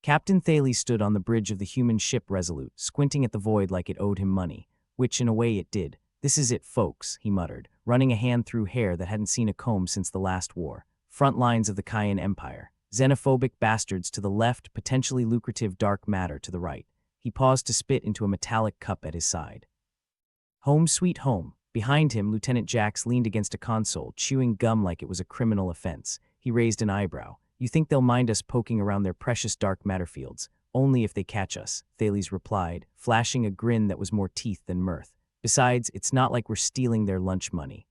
Captain Thales stood on the bridge of the human ship Resolute, squinting at the void like it owed him money, which in a way it did. "This is it, folks," he muttered, running a hand through hair that hadn't seen a comb since the last war. "Front lines of the Cayenne Empire. Xenophobic bastards to the left, potentially lucrative dark matter to the right." He paused to spit into a metallic cup at his side. "Home sweet home." Behind him, Lieutenant Jax leaned against a console, chewing gum like it was a criminal offense. He raised an eyebrow. "You think they'll mind us poking around their precious dark matter fields? Only if they catch us," Thales replied, flashing a grin that was more teeth than mirth. "Besides, it's not like we're stealing their lunch money.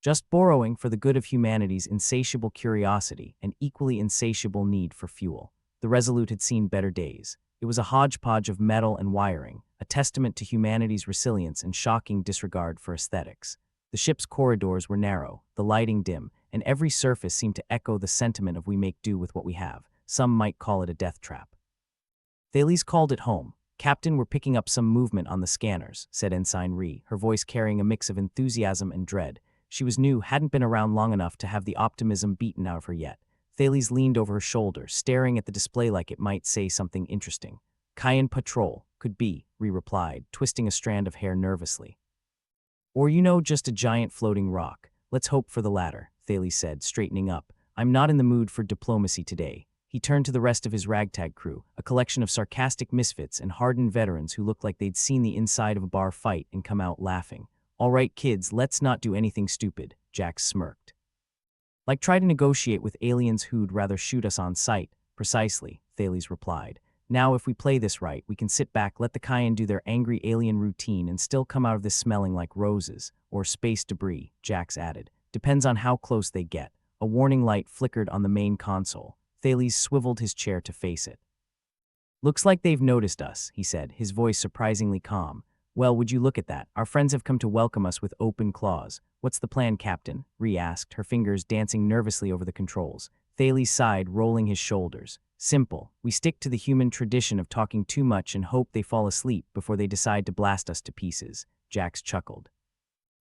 Just borrowing for the good of humanity's insatiable curiosity and equally insatiable need for fuel." The Resolute had seen better days. It was a hodgepodge of metal and wiring, a testament to humanity's resilience and shocking disregard for aesthetics. The ship's corridors were narrow, the lighting dim, and every surface seemed to echo the sentiment of "we make do with what we have." Some might call it a death trap. Thales called it home. "Captain, we're picking up some movement on the scanners," said Ensign Rhee, her voice carrying a mix of enthusiasm and dread. She was new, hadn't been around long enough to have the optimism beaten out of her yet. Thales leaned over her shoulder, staring at the display like it might say something interesting. "Cayenne Patrol, could be," Rhee replied, twisting a strand of hair nervously. "Or just a giant floating rock. Let's hope for the latter," Thales said, straightening up. "I'm not in the mood for diplomacy today." He turned to the rest of his ragtag crew, a collection of sarcastic misfits and hardened veterans who looked like they'd seen the inside of a bar fight and come out laughing. "All right, kids, let's not do anything stupid," Jax smirked. "Like try to negotiate with aliens who'd rather shoot us on sight." "Precisely," Thales replied. "Now if we play this right, we can sit back, let the Cayenne do their angry alien routine and still come out of this smelling like roses, or space debris," Jax added. "Depends on how close they get." A warning light flickered on the main console. Thales swiveled his chair to face it. "Looks like they've noticed us," he said, his voice surprisingly calm. "Well, would you look at that? Our friends have come to welcome us with open claws." "What's the plan, Captain?" Rhee asked, her fingers dancing nervously over the controls. Thales sighed, rolling his shoulders. "Simple. We stick to the human tradition of talking too much and hope they fall asleep before they decide to blast us to pieces." Jax chuckled.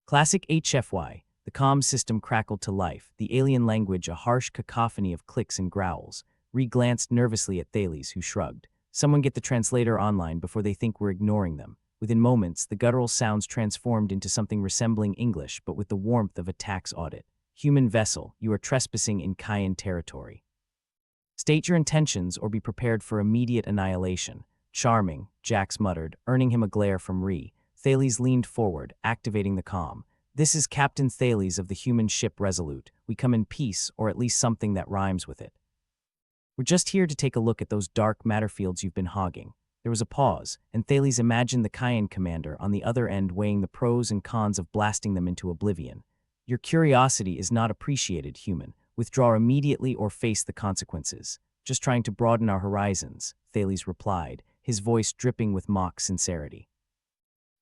Classic HFY. The comm system crackled to life, the alien language a harsh cacophony of clicks and growls. Rhee glanced nervously at Thales, who shrugged. "Someone get the translator online before they think we're ignoring them." Within moments, the guttural sounds transformed into something resembling English, but with the warmth of a tax audit. "Human vessel, you are trespassing in Cayenne territory. State your intentions or be prepared for immediate annihilation." "Charming," Jax muttered, earning him a glare from Rhee. Thales leaned forward, activating the comm. "This is Captain Thales of the human ship Resolute. We come in peace, or at least something that rhymes with it. We're just here to take a look at those dark matter fields you've been hogging." There was a pause, and Thales imagined the Cayenne commander on the other end weighing the pros and cons of blasting them into oblivion. "Your curiosity is not appreciated, human. Withdraw immediately or face the consequences." "Just trying to broaden our horizons," Thales replied, his voice dripping with mock sincerity.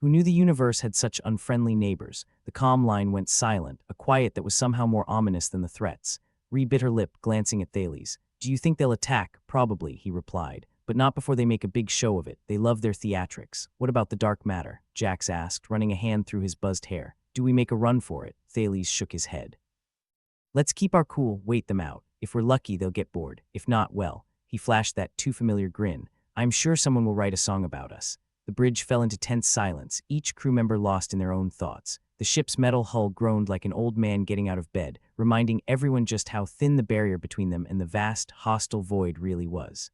Who knew the universe had such unfriendly neighbors? The comm line went silent, a quiet that was somehow more ominous than the threats. Rhee bit her lip, glancing at Thales. "Do you think they'll attack?" "Probably," he replied. "But not before they make a big show of it. They love their theatrics." "What about the dark matter?" Jax asked, running a hand through his buzzed hair. "Do we make a run for it?" Thales shook his head. "Let's keep our cool, wait them out. If we're lucky, they'll get bored. If not, well," he flashed that too familiar grin, "I'm sure someone will write a song about us." The bridge fell into tense silence, each crew member lost in their own thoughts. The ship's metal hull groaned like an old man getting out of bed, reminding everyone just how thin the barrier between them and the vast, hostile void really was.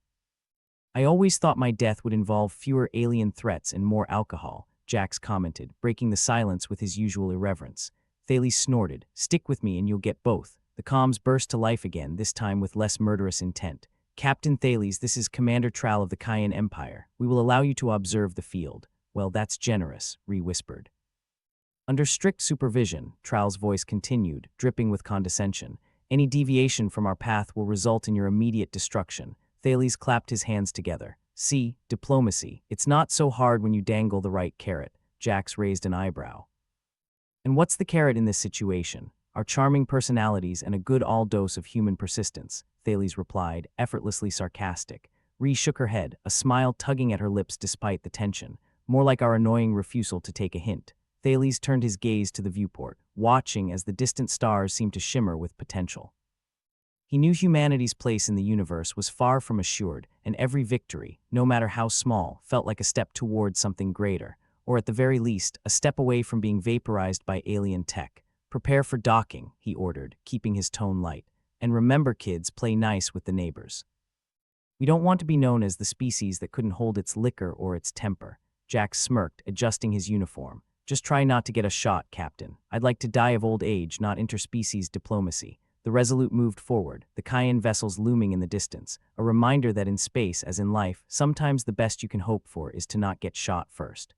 "I always thought my death would involve fewer alien threats and more alcohol," Jax commented, breaking the silence with his usual irreverence. Thales snorted. "Stick with me and you'll get both." The comms burst to life again, this time with less murderous intent. "Captain Thales, this is Commander Trowell of the Cayenne Empire. We will allow you to observe the field." "Well, that's generous," Rhee whispered. "Under strict supervision," Trowell's voice continued, dripping with condescension. "Any deviation from our path will result in your immediate destruction." Thales clapped his hands together. "See, diplomacy. It's not so hard when you dangle the right carrot." Jax raised an eyebrow. "And what's the carrot in this situation?" "Our charming personalities and a good all-dose of human persistence," Thales replied, effortlessly sarcastic. Rhee shook her head, a smile tugging at her lips despite the tension. "More like our annoying refusal to take a hint." Thales turned his gaze to the viewport, watching as the distant stars seemed to shimmer with potential. He knew humanity's place in the universe was far from assured, and every victory, no matter how small, felt like a step toward something greater, or at the very least, a step away from being vaporized by alien tech. "Prepare for docking," he ordered, keeping his tone light. "And remember, kids, play nice with the neighbors. We don't want to be known as the species that couldn't hold its liquor or its temper." Jack smirked, adjusting his uniform. "Just try not to get a shot, Captain. I'd like to die of old age, not interspecies diplomacy." The Resolute moved forward, the Cayenne vessels looming in the distance, a reminder that in space, as in life, sometimes the best you can hope for is to not get shot first.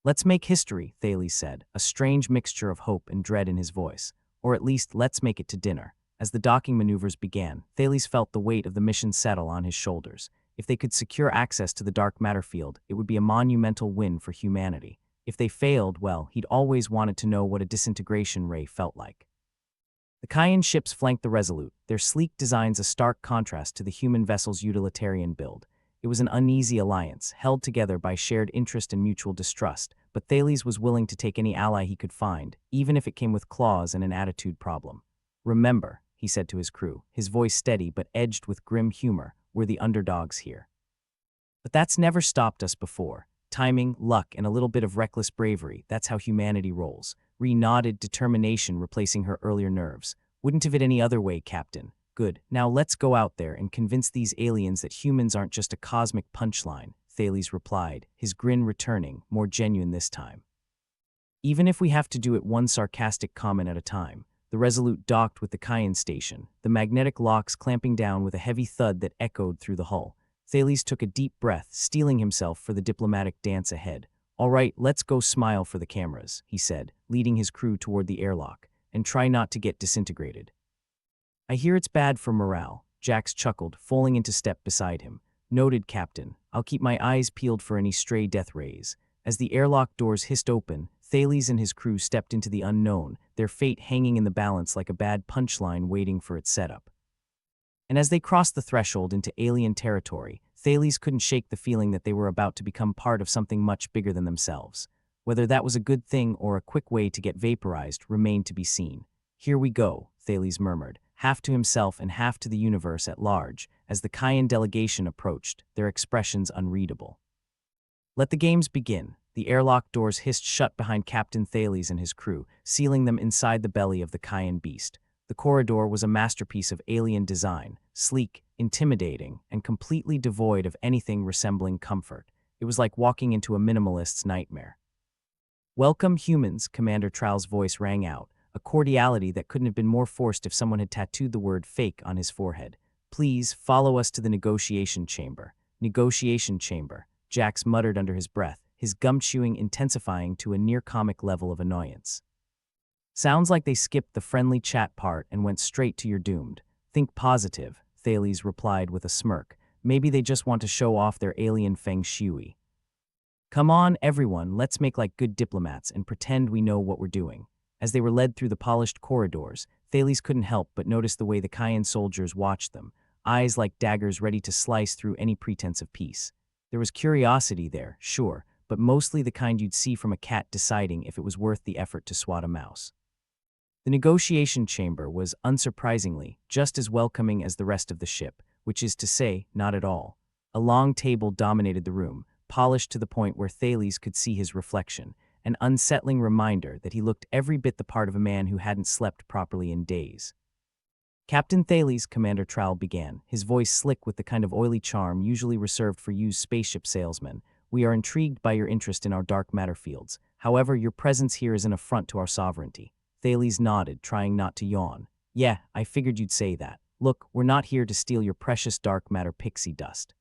"Let's make history," Thales said, a strange mixture of hope and dread in his voice. "Or at least, let's make it to dinner." As the docking maneuvers began, Thales felt the weight of the mission settle on his shoulders. If they could secure access to the dark matter field, it would be a monumental win for humanity. If they failed, well, he'd always wanted to know what a disintegration ray felt like. The Cayenne ships flanked the Resolute, their sleek designs a stark contrast to the human vessel's utilitarian build. It was an uneasy alliance, held together by shared interest and mutual distrust, but Thales was willing to take any ally he could find, even if it came with claws and an attitude problem. "Remember," he said to his crew, his voice steady but edged with grim humor, "we're the underdogs here. But that's never stopped us before. Timing, luck, and a little bit of reckless bravery, that's how humanity rolls." Ree nodded, determination replacing her earlier nerves. "Wouldn't have it any other way, Captain." "Good. Now let's go out there and convince these aliens that humans aren't just a cosmic punchline," Thales replied, his grin returning, more genuine this time. "Even if we have to do it one sarcastic comment at a time." The Resolute docked with the Cayenne station, the magnetic locks clamping down with a heavy thud that echoed through the hull. Thales took a deep breath, steeling himself for the diplomatic dance ahead. "All right, let's go smile for the cameras," he said, leading his crew toward the airlock, "and try not to get disintegrated." "I hear it's bad for morale," Jax chuckled, falling into step beside him. "Noted, Captain. I'll keep my eyes peeled for any stray death rays." As the airlock doors hissed open, Thales and his crew stepped into the unknown, their fate hanging in the balance like a bad punchline waiting for its setup. And as they crossed the threshold into alien territory, Thales couldn't shake the feeling that they were about to become part of something much bigger than themselves. Whether that was a good thing or a quick way to get vaporized remained to be seen. "Here we go," Thales murmured, half to himself and half to the universe at large, as the Cayenne delegation approached, their expressions unreadable. "Let the games begin." The airlock doors hissed shut behind Captain Thales and his crew, sealing them inside the belly of the Cayenne beast. The corridor was a masterpiece of alien design, sleek, intimidating, and completely devoid of anything resembling comfort. It was like walking into a minimalist's nightmare. "Welcome, humans," Commander Trowell's voice rang out, a cordiality that couldn't have been more forced if someone had tattooed the word fake on his forehead. "Please, follow us to the negotiation chamber." "Negotiation chamber," Jax muttered under his breath, his gum-chewing intensifying to a near-comic level of annoyance. "Sounds like they skipped the friendly chat part and went straight to your doomed." "Think positive," Thales replied with a smirk. "Maybe they just want to show off their alien feng shui." "Come on, everyone, let's make like good diplomats and pretend we know what we're doing." As they were led through the polished corridors, Thales couldn't help but notice the way the Cayenne soldiers watched them, eyes like daggers ready to slice through any pretense of peace. There was curiosity there, sure, but mostly the kind you'd see from a cat deciding if it was worth the effort to swat a mouse. The negotiation chamber was, unsurprisingly, just as welcoming as the rest of the ship, which is to say, not at all. A long table dominated the room, polished to the point where Thales could see his reflection, an unsettling reminder that he looked every bit the part of a man who hadn't slept properly in days. "Captain Thales," Commander Trowell began, his voice slick with the kind of oily charm usually reserved for used spaceship salesmen, "we are intrigued by your interest in our dark matter fields. However, your presence here is an affront to our sovereignty." Thales nodded, trying not to yawn. "Yeah, I figured you'd say that. Look, we're not here to steal your precious dark matter pixie dust.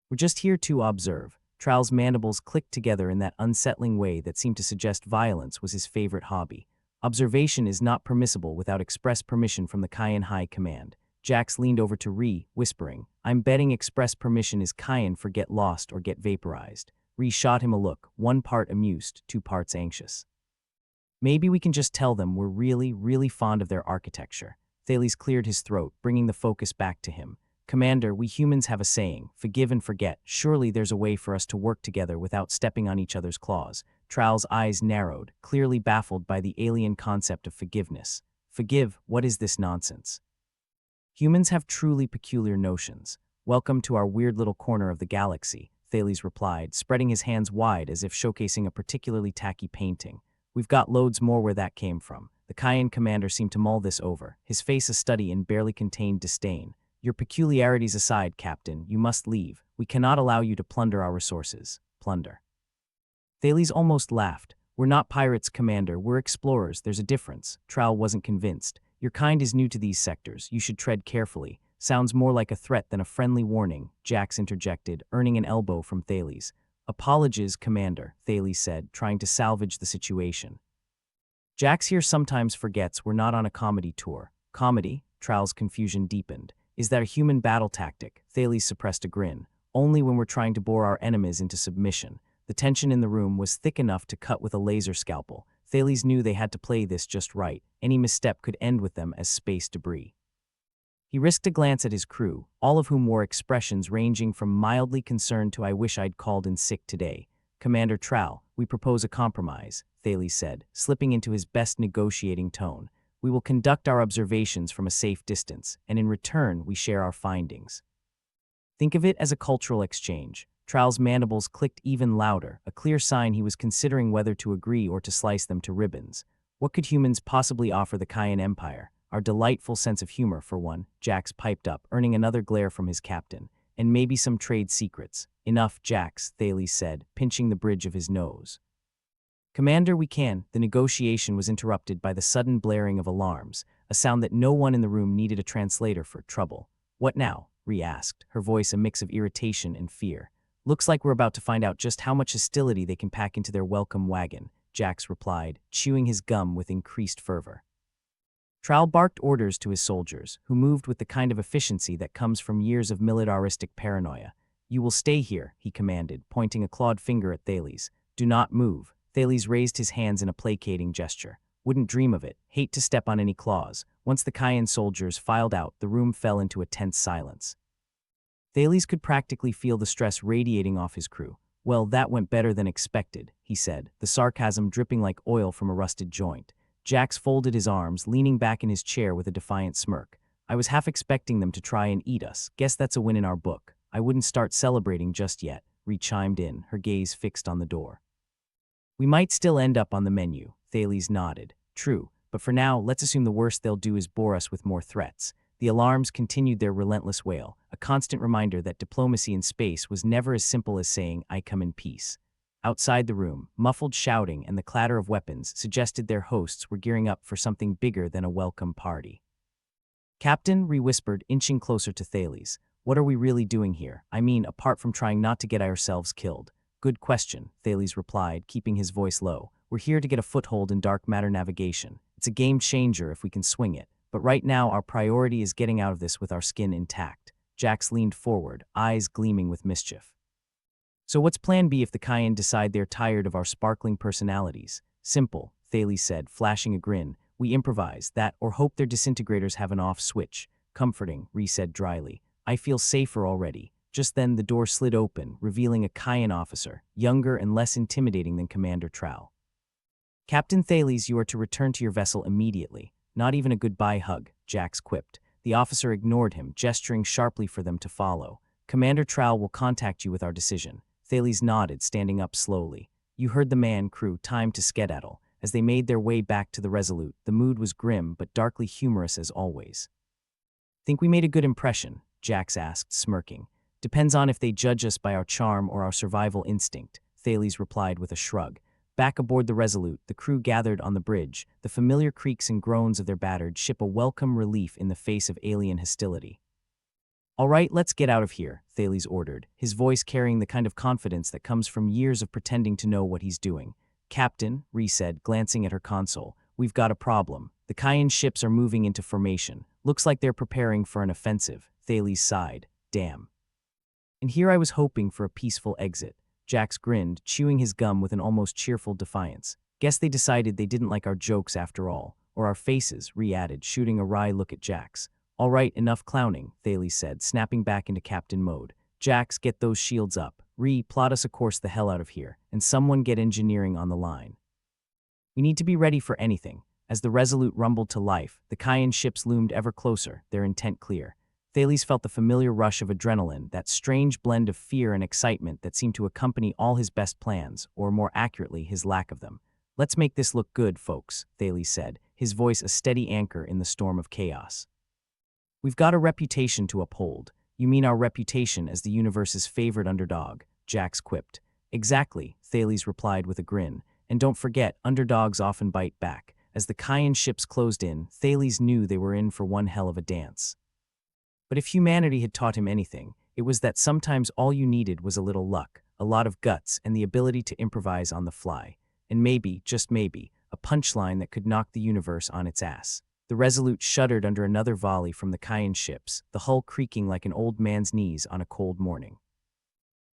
We're just here to observe." Trowell's mandibles clicked together in that unsettling way that seemed to suggest violence was his favorite hobby. "Observation is not permissible without express permission from the Cayenne High Command." Jax leaned over to Ree, whispering, "I'm betting express permission is Cayenne for get lost or get vaporized." Ree shot him a look, one part amused, two parts anxious. "Maybe we can just tell them we're really, really fond of their architecture." Thales cleared his throat, bringing the focus back to him. "Commander, we humans have a saying, forgive and forget. Surely there's a way for us to work together without stepping on each other's claws." Trowell's eyes narrowed, clearly baffled by the alien concept of forgiveness. "Forgive, what is this nonsense?" Humans have truly peculiar notions. Welcome to our weird little corner of the galaxy, Thales replied, spreading his hands wide as if showcasing a particularly tacky painting. We've got loads more where that came from. The Cayenne commander seemed to mull this over, his face a study in barely contained disdain. Your peculiarities aside, Captain, you must leave. We cannot allow you to plunder our resources. Plunder. Thales almost laughed. We're not pirates, Commander. We're explorers. There's a difference. Trowel wasn't convinced. Your kind is new to these sectors. You should tread carefully. Sounds more like a threat than a friendly warning, Jax interjected, earning an elbow from Thales. Apologies, Commander, Thales said, trying to salvage the situation. Jax here sometimes forgets we're not on a comedy tour. Comedy? Trowel's confusion deepened. Is that a human battle tactic? Thales suppressed a grin. Only when we're trying to bore our enemies into submission. The tension in the room was thick enough to cut with a laser scalpel. Thales knew they had to play this just right. Any misstep could end with them as space debris. He risked a glance at his crew, all of whom wore expressions ranging from mildly concerned to "I wish I'd called in sick today." "Commander Trowel, we propose a compromise," Thales said, slipping into his best negotiating tone. "We will conduct our observations from a safe distance, and in return we share our findings. Think of it as a cultural exchange." Trowel's mandibles clicked even louder, a clear sign he was considering whether to agree or to slice them to ribbons. What could humans possibly offer the Cayenne Empire? Our delightful sense of humor, for one, Jax piped up, earning another glare from his captain. And maybe some trade secrets. Enough, Jax, Thales said, pinching the bridge of his nose. "Commander, we can." The negotiation was interrupted by the sudden blaring of alarms, a sound that no one in the room needed a translator for. "Trouble." "What now?" Rhea asked, her voice a mix of irritation and fear. "Looks like we're about to find out just how much hostility they can pack into their welcome wagon," Jax replied, chewing his gum with increased fervor. Trowel barked orders to his soldiers, who moved with the kind of efficiency that comes from years of militaristic paranoia. "You will stay here," he commanded, pointing a clawed finger at Thales. "Do not move." Thales raised his hands in a placating gesture. "Wouldn't dream of it. Hate to step on any claws." Once the Cayenne soldiers filed out, the room fell into a tense silence. Thales could practically feel the stress radiating off his crew. "Well, that went better than expected," he said, the sarcasm dripping like oil from a rusted joint. Jax folded his arms, leaning back in his chair with a defiant smirk. "I was half expecting them to try and eat us. Guess that's a win in our book." "I wouldn't start celebrating just yet," Rhea chimed in, her gaze fixed on the door. "We might still end up on the menu," Thales nodded. "True, but for now, let's assume the worst they'll do is bore us with more threats." The alarms continued their relentless wail, a constant reminder that diplomacy in space was never as simple as saying, "I come in peace." Outside the room, muffled shouting and the clatter of weapons suggested their hosts were gearing up for something bigger than a welcome party. "Captain," Rhea whispered, inching closer to Thales, "what are we really doing here? I mean, apart from trying not to get ourselves killed." "Good question," Thales replied, keeping his voice low. "We're here to get a foothold in dark matter navigation. It's a game changer if we can swing it. But right now, our priority is getting out of this with our skin intact." Jax leaned forward, eyes gleaming with mischief. "So what's plan B if the Cayenne decide they're tired of our sparkling personalities?" "Simple," Thales said, flashing a grin. "We improvise that or hope their disintegrators have an off switch." "Comforting," Rhea said dryly. "I feel safer already." Just then the door slid open, revealing a Cayenne officer, younger and less intimidating than Commander Trowel. "Captain Thales, you are to return to your vessel immediately." "Not even a goodbye hug," Jax quipped. The officer ignored him, gesturing sharply for them to follow. "Commander Trowel will contact you with our decision." Thales nodded, standing up slowly. "You heard the man, crew, time to skedaddle." As they made their way back to the Resolute, the mood was grim but darkly humorous as always. "Think we made a good impression?" Jax asked, smirking. "Depends on if they judge us by our charm or our survival instinct," Thales replied with a shrug. Back aboard the Resolute, the crew gathered on the bridge, the familiar creaks and groans of their battered ship a welcome relief in the face of alien hostility. "All right, let's get out of here," Thales ordered, his voice carrying the kind of confidence that comes from years of pretending to know what he's doing. "Captain," Rhea said, glancing at her console, "we've got a problem. The Cayenne ships are moving into formation. Looks like they're preparing for an offensive." Thales sighed. "Damn. And here I was hoping for a peaceful exit." Jax grinned, chewing his gum with an almost cheerful defiance. "Guess they decided they didn't like our jokes after all. Or our faces," Rhea added, shooting a wry look at Jax. "All right, enough clowning," Thales said, snapping back into captain mode. "Jax, get those shields up. Rhea, plot us a course the hell out of here. And someone get engineering on the line. We need to be ready for anything." As the Resolute rumbled to life, the Kayan ships loomed ever closer, their intent clear. Thales felt the familiar rush of adrenaline, that strange blend of fear and excitement that seemed to accompany all his best plans, or more accurately, his lack of them. "Let's make this look good, folks," Thales said, his voice a steady anchor in the storm of chaos. "We've got a reputation to uphold." "You mean our reputation as the universe's favorite underdog," Jax quipped. "Exactly," Thales replied with a grin. "And don't forget, underdogs often bite back." As the Kayan ships closed in, Thales knew they were in for one hell of a dance. But if humanity had taught him anything, it was that sometimes all you needed was a little luck, a lot of guts, and the ability to improvise on the fly. And maybe, just maybe, a punchline that could knock the universe on its ass. The Resolute shuddered under another volley from the Kayan ships, the hull creaking like an old man's knees on a cold morning.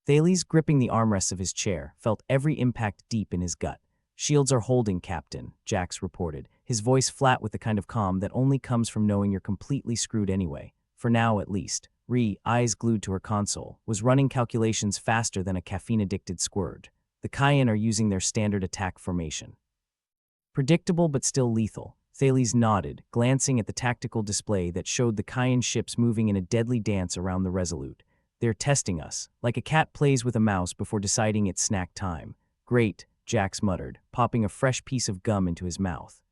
Thales, gripping the armrests of his chair, felt every impact deep in his gut. "Shields are holding, Captain," Jax reported, his voice flat with the kind of calm that only comes from knowing you're completely screwed anyway. For now, at least. Ree, eyes glued to her console, was running calculations faster than a caffeine-addicted squirt. The Kayan are using their standard attack formation. Predictable but still lethal. Thales nodded, glancing at the tactical display that showed the Kayan ships moving in a deadly dance around the Resolute. "They're testing us, like a cat plays with a mouse before deciding it's snack time." "Great," Jax muttered, popping a fresh piece of gum into his mouth.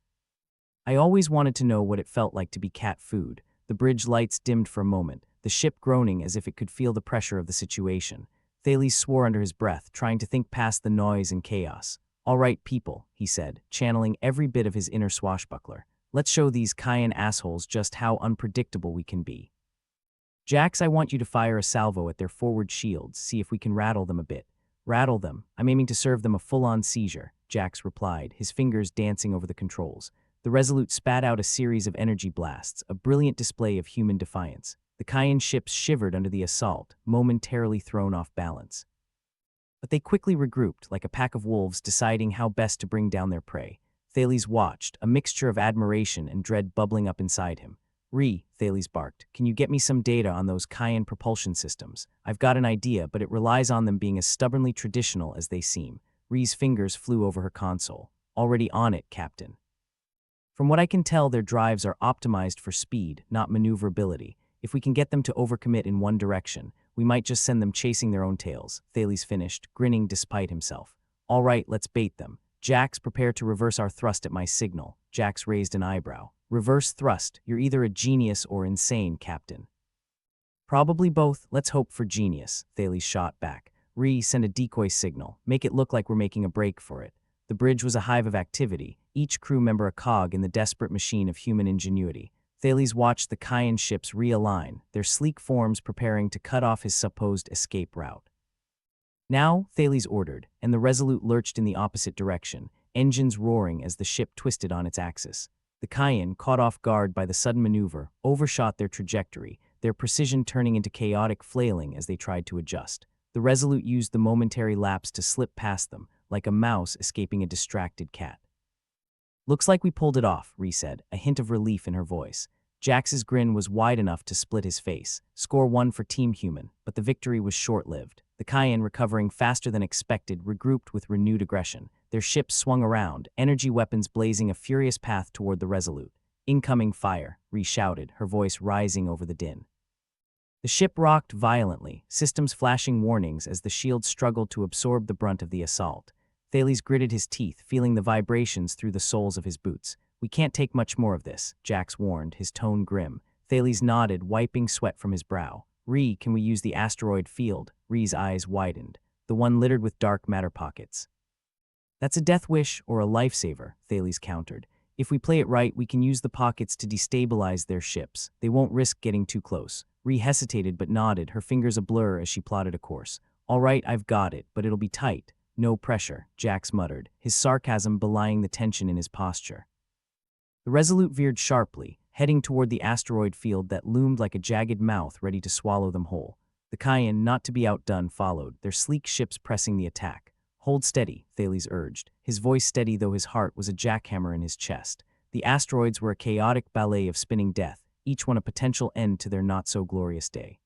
"I always wanted to know what it felt like to be cat food." The bridge lights dimmed for a moment, the ship groaning as if it could feel the pressure of the situation. Thales swore under his breath, trying to think past the noise and chaos. "All right, people," he said, channeling every bit of his inner swashbuckler. "Let's show these Kayan assholes just how unpredictable we can be. Jax, I want you to fire a salvo at their forward shields, see if we can rattle them a bit." "Rattle them? I'm aiming to serve them a full-on seizure," Jax replied, his fingers dancing over the controls. The Resolute spat out a series of energy blasts, a brilliant display of human defiance. The Kayan ships shivered under the assault, momentarily thrown off balance. But they quickly regrouped, like a pack of wolves deciding how best to bring down their prey. Thales watched, a mixture of admiration and dread bubbling up inside him. "Ree," Thales barked, "can you get me some data on those Kayan propulsion systems? I've got an idea, but it relies on them being as stubbornly traditional as they seem." Ree's fingers flew over her console. "Already on it, Captain. From what I can tell, their drives are optimized for speed, not maneuverability. If we can get them to overcommit in one direction, we might just send them chasing their own tails," Thales finished, grinning despite himself. "All right, let's bait them. Jax, prepare to reverse our thrust at my signal." Jax raised an eyebrow. "Reverse thrust? You're either a genius or insane, Captain." "Probably both. Let's hope for genius," Thales shot back. "Ree, send a decoy signal. Make it look like we're making a break for it." The bridge was a hive of activity, each crew member a cog in the desperate machine of human ingenuity. Thales watched the Kayan ships realign, their sleek forms preparing to cut off his supposed escape route. "Now," Thales ordered, and the Resolute lurched in the opposite direction, engines roaring as the ship twisted on its axis. The Kayan, caught off guard by the sudden maneuver, overshot their trajectory, their precision turning into chaotic flailing as they tried to adjust. The Resolute used the momentary lapse to slip past them, like a mouse escaping a distracted cat. "Looks like we pulled it off," Ree said, a hint of relief in her voice. Jax's grin was wide enough to split his face. Score 1 for Team Human, but the victory was short-lived. The Kayan, recovering faster than expected, regrouped with renewed aggression. Their ships swung around, energy weapons blazing a furious path toward the Resolute. "Incoming fire," Ree shouted, her voice rising over the din. The ship rocked violently, systems flashing warnings as the shield struggled to absorb the brunt of the assault. Thales gritted his teeth, feeling the vibrations through the soles of his boots. "We can't take much more of this," Jax warned, his tone grim. Thales nodded, wiping sweat from his brow. "Ree, can we use the asteroid field?" Ree's eyes widened. "The one littered with dark matter pockets." "That's a death wish or a lifesaver," Thales countered. "If we play it right, we can use the pockets to destabilize their ships. They won't risk getting too close." Ree hesitated but nodded, her fingers a blur as she plotted a course. "All right, I've got it, but it'll be tight." "No pressure," Jax muttered, his sarcasm belying the tension in his posture. The Resolute veered sharply, heading toward the asteroid field that loomed like a jagged mouth ready to swallow them whole. The Kayan, not to be outdone, followed, their sleek ships pressing the attack. "Hold steady," Thales urged, his voice steady though his heart was a jackhammer in his chest. The asteroids were a chaotic ballet of spinning death, each one a potential end to their not-so-glorious day.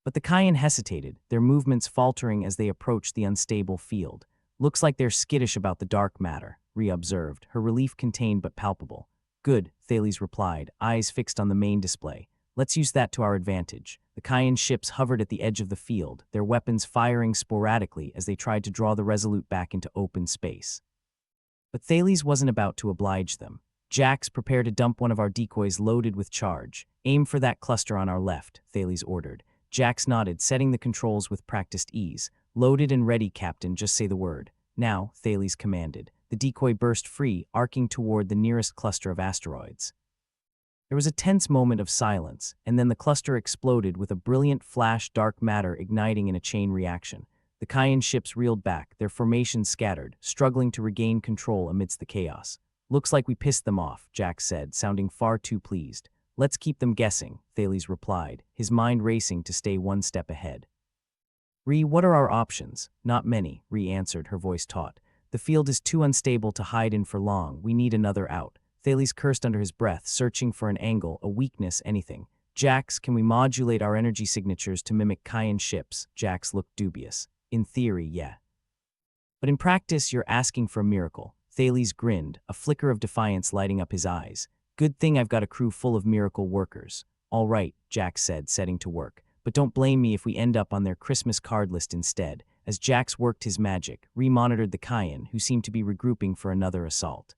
But the Kayan hesitated, their movements faltering as they approached the unstable field. "Looks like they're skittish about the dark matter," Rhea observed, her relief contained but palpable. Good, Thales replied, eyes fixed on the main display. Let's use that to our advantage. The Kayan ships hovered at the edge of the field, their weapons firing sporadically as they tried to draw the Resolute back into open space. But Thales wasn't about to oblige them. Jax, prepare to dump one of our decoys loaded with charge. Aim for that cluster on our left, Thales ordered. Jax nodded, setting the controls with practiced ease. Loaded and ready, Captain, just say the word. Now, Thales commanded. The decoy burst free, arcing toward the nearest cluster of asteroids. There was a tense moment of silence, and then the cluster exploded with a brilliant flash, dark matter igniting in a chain reaction. The Kayan ships reeled back, their formations scattered, struggling to regain control amidst the chaos. Looks like we pissed them off, Jax said, sounding far too pleased. Let's keep them guessing, Thales replied, his mind racing to stay one step ahead. Rhea, what are our options? Not many, Rhea answered, her voice taut. The field is too unstable to hide in for long. We need another out. Thales cursed under his breath, searching for an angle, a weakness, anything. Jax, can we modulate our energy signatures to mimic Kayan ships? Jax looked dubious. In theory, yeah. But in practice, you're asking for a miracle. Thales grinned, a flicker of defiance lighting up his eyes. Good thing I've got a crew full of miracle workers. All right, Jax said, setting to work. But don't blame me if we end up on their Christmas card list instead. As Jax worked his magic, remonitored the Kayan, who seemed to be regrouping for another assault.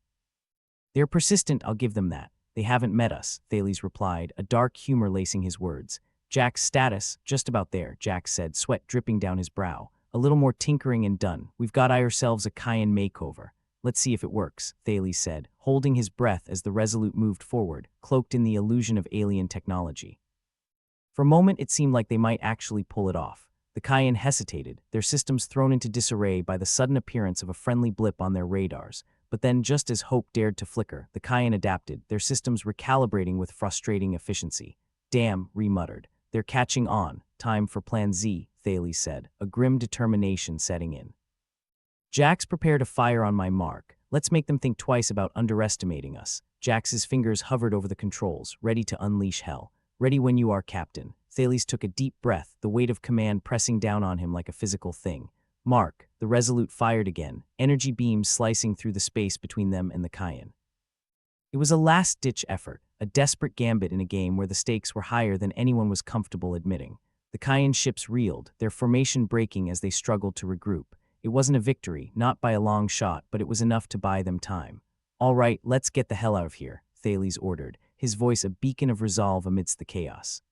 They're persistent, I'll give them that. They haven't met us, Thales replied, a dark humor lacing his words. Jax's status, just about there, Jax said, sweat dripping down his brow. A little more tinkering and done. We've got ourselves a Kayan makeover. Let's see if it works, Thales said, holding his breath as the Resolute moved forward, cloaked in the illusion of alien technology. For a moment, it seemed like they might actually pull it off. The Kayan hesitated, their systems thrown into disarray by the sudden appearance of a friendly blip on their radars. But then, just as hope dared to flicker, the Kayan adapted, their systems recalibrating with frustrating efficiency. Damn, Rhea muttered. They're catching on. Time for Plan Z, Thales said, a grim determination setting in. Jax, prepare to fire on my mark. Let's make them think twice about underestimating us. Jax's fingers hovered over the controls, ready to unleash hell. Ready when you are, Captain. Thales took a deep breath, the weight of command pressing down on him like a physical thing. Mark, the Resolute fired again, energy beams slicing through the space between them and the Kayan. It was a last-ditch effort, a desperate gambit in a game where the stakes were higher than anyone was comfortable admitting. The Kayan ships reeled, their formation breaking as they struggled to regroup. It wasn't a victory, not by a long shot, but it was enough to buy them time. All right, let's get the hell out of here, Thales ordered, his voice a beacon of resolve amidst the chaos.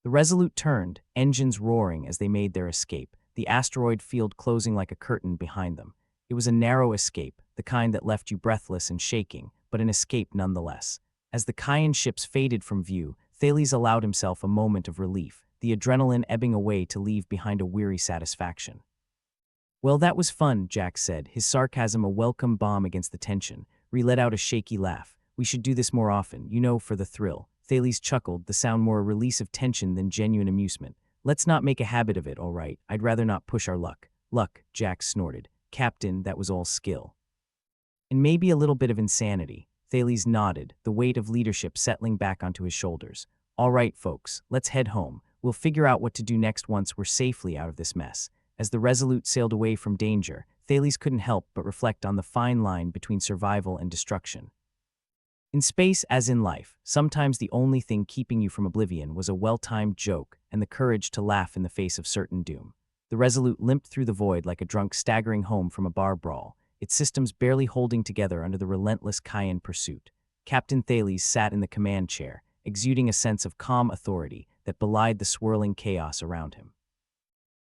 The Resolute turned, engines roaring as they made their escape, the asteroid field closing like a curtain behind them. It was a narrow escape, the kind that left you breathless and shaking, but an escape nonetheless. As the Kayan ships faded from view, Thales allowed himself a moment of relief, the adrenaline ebbing away to leave behind a weary satisfaction. Well, that was fun, Jax said, his sarcasm a welcome balm against the tension. Rhea let out a shaky laugh. We should do this more often, for the thrill. Thales chuckled, the sound more a release of tension than genuine amusement. Let's not make a habit of it, all right. I'd rather not push our luck. Luck, Jax snorted. Captain, that was all skill. And maybe a little bit of insanity. Thales nodded, the weight of leadership settling back onto his shoulders. All right, folks, let's head home. We'll figure out what to do next once we're safely out of this mess. As the Resolute sailed away from danger, Thales couldn't help but reflect on the fine line between survival and destruction. In space, as in life, sometimes the only thing keeping you from oblivion was a well-timed joke and the courage to laugh in the face of certain doom. The Resolute limped through the void like a drunk staggering home from a bar brawl, its systems barely holding together under the relentless Kayan pursuit. Captain Thales sat in the command chair, exuding a sense of calm authority that belied the swirling chaos around him.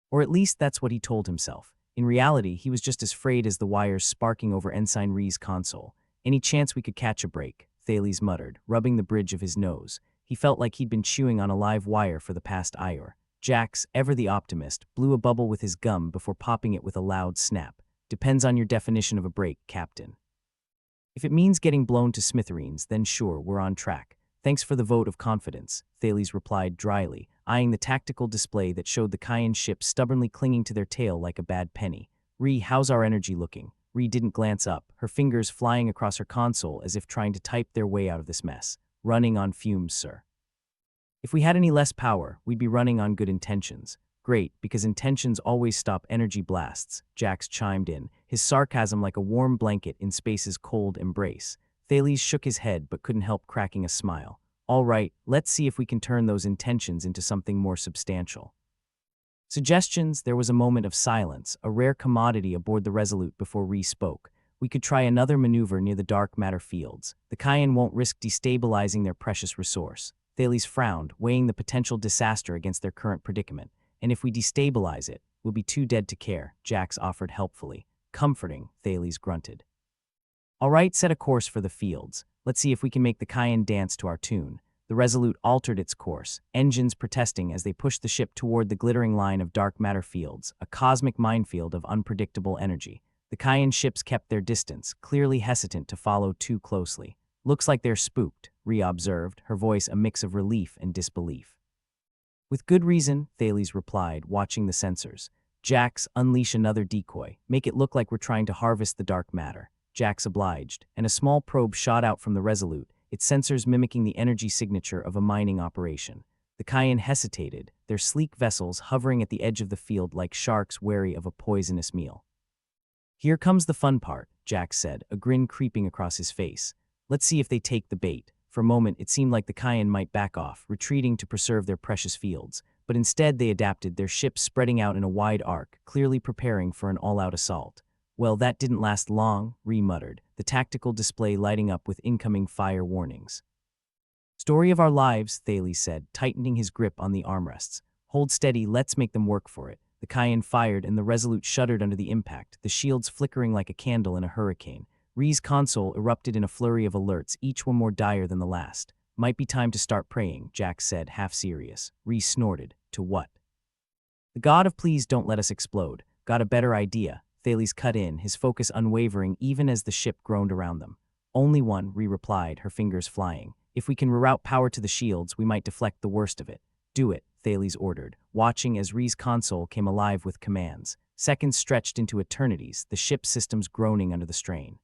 Or at least that's what he told himself. In reality, he was just as frayed as the wires sparking over Ensign Rhea's console. Any chance we could catch a break? Thales muttered, rubbing the bridge of his nose. He felt like he'd been chewing on a live wire for the past hour. Jax, ever the optimist, blew a bubble with his gum before popping it with a loud snap. Depends on your definition of a break, Captain. If it means getting blown to smithereens, then sure, we're on track. Thanks for the vote of confidence, Thales replied dryly, eyeing the tactical display that showed the Kayan ship stubbornly clinging to their tail like a bad penny. Rhea, how's our energy looking? Rhea didn't glance up, her fingers flying across her console as if trying to type their way out of this mess. Running on fumes, sir. If we had any less power, we'd be running on good intentions. Great, because intentions always stop energy blasts, Jax chimed in, his sarcasm like a warm blanket in space's cold embrace. Thales shook his head but couldn't help cracking a smile. All right, let's see if we can turn those intentions into something more substantial. Suggestions. There was a moment of silence, a rare commodity aboard the Resolute before Ree spoke. We could try another maneuver near the dark matter fields. The Cayenne won't risk destabilizing their precious resource. Thales frowned, weighing the potential disaster against their current predicament. And if we destabilize it, we'll be too dead to care, Jax offered helpfully. Comforting, Thales grunted. All right, set a course for the fields. Let's see if we can make the Cayenne dance to our tune. The Resolute altered its course, engines protesting as they pushed the ship toward the glittering line of dark matter fields, a cosmic minefield of unpredictable energy. The Cayenne ships kept their distance, clearly hesitant to follow too closely. Looks like they're spooked, Rhea observed, her voice a mix of relief and disbelief. With good reason, Thales replied, watching the sensors. Jax, unleash another decoy. Make it look like we're trying to harvest the dark matter. Jax obliged, and a small probe shot out from the Resolute, its sensors mimicking the energy signature of a mining operation. The Cayenne hesitated, their sleek vessels hovering at the edge of the field like sharks wary of a poisonous meal. Here comes the fun part, Jax said, a grin creeping across his face. Let's see if they take the bait. For a moment, it seemed like the Cayenne might back off, retreating to preserve their precious fields. But instead they adapted, their ships spreading out in a wide arc, clearly preparing for an all-out assault. Well, that didn't last long, Ree muttered, the tactical display lighting up with incoming fire warnings. Story of our lives, Thales said, tightening his grip on the armrests. Hold steady, let's make them work for it. The Cayenne fired and the Resolute shuddered under the impact, the shields flickering like a candle in a hurricane. Ree's console erupted in a flurry of alerts, each one more dire than the last. Might be time to start praying, Jax said, half serious. Ree snorted. To what? The god of please don't let us explode. Got a better idea. Thales cut in, his focus unwavering even as the ship groaned around them. Only one, Ree replied, her fingers flying. If we can reroute power to the shields, we might deflect the worst of it. Do it, Thales ordered, watching as Ree's console came alive with commands. Seconds stretched into eternities, the ship's systems groaning under the strain.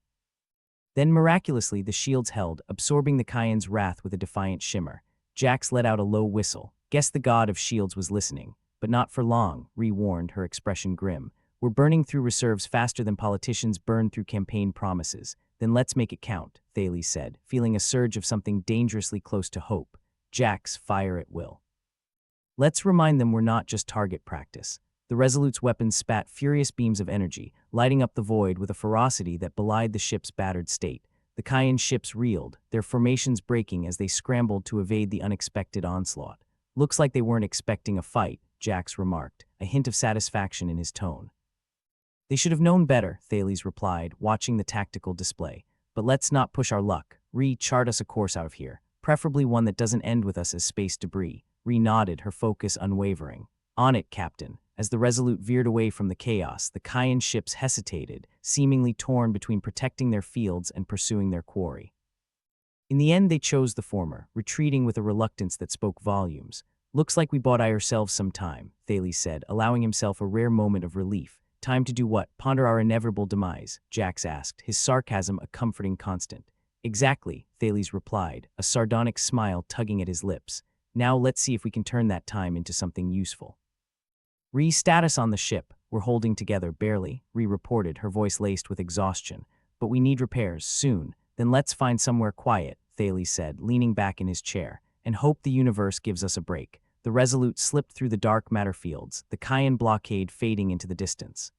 Then miraculously the shields held, absorbing the Cayenne's wrath with a defiant shimmer. Jax let out a low whistle. Guess the god of shields was listening. But not for long, Ree warned, her expression grim. We're burning through reserves faster than politicians burn through campaign promises. Then let's make it count, Thales said, feeling a surge of something dangerously close to hope. Jax, fire at will. Let's remind them we're not just target practice. The Resolute's weapons spat furious beams of energy, lighting up the void with a ferocity that belied the ship's battered state. The Cayenne ships reeled, their formations breaking as they scrambled to evade the unexpected onslaught. Looks like they weren't expecting a fight, Jax remarked, a hint of satisfaction in his tone. They should have known better, Thales replied, watching the tactical display. But let's not push our luck. Ree, chart us a course out of here, preferably one that doesn't end with us as space debris. Ree nodded, her focus unwavering. On it, Captain. As the Resolute veered away from the chaos, the Cayenne ships hesitated, seemingly torn between protecting their fields and pursuing their quarry. In the end, they chose the former, retreating with a reluctance that spoke volumes. Looks like we bought ourselves some time, Thales said, allowing himself a rare moment of relief. Time to do what? Ponder our inevitable demise, Jax asked, his sarcasm a comforting constant. Exactly, Thales replied, a sardonic smile tugging at his lips. Now let's see if we can turn that time into something useful. Ree's status on the ship. We're holding together, barely, Ree reported, her voice laced with exhaustion. But we need repairs, soon. Then let's find somewhere quiet, Thales said, leaning back in his chair, and hope the universe gives us a break. The Resolute slipped through the dark matter fields, the Cayenne blockade fading into the distance.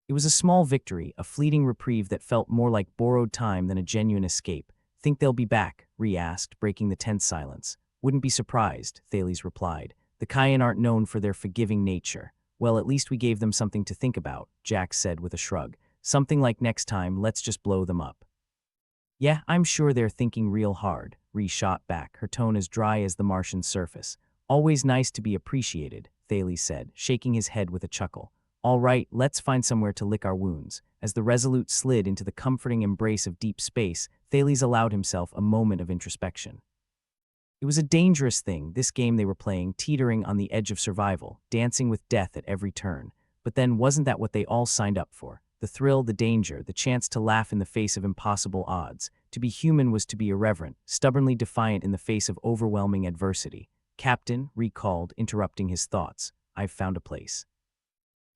It was a small victory, a fleeting reprieve that felt more like borrowed time than a genuine escape. Think they'll be back? Ree asked, breaking the tense silence. Wouldn't be surprised, Thales replied. The Cayenne aren't known for their forgiving nature. Well, at least we gave them something to think about, Jax said with a shrug. Something like next time, let's just blow them up. Yeah, I'm sure they're thinking real hard, Ree shot back, her tone as dry as the Martian surface. Always nice to be appreciated, Thales said, shaking his head with a chuckle. All right, let's find somewhere to lick our wounds. As the Resolute slid into the comforting embrace of deep space, Thales allowed himself a moment of introspection. It was a dangerous thing, this game they were playing, teetering on the edge of survival, dancing with death at every turn. But then wasn't that what they all signed up for? The thrill, the danger, the chance to laugh in the face of impossible odds. To be human was to be irreverent, stubbornly defiant in the face of overwhelming adversity. Captain, Ree called, interrupting his thoughts. I've found a place.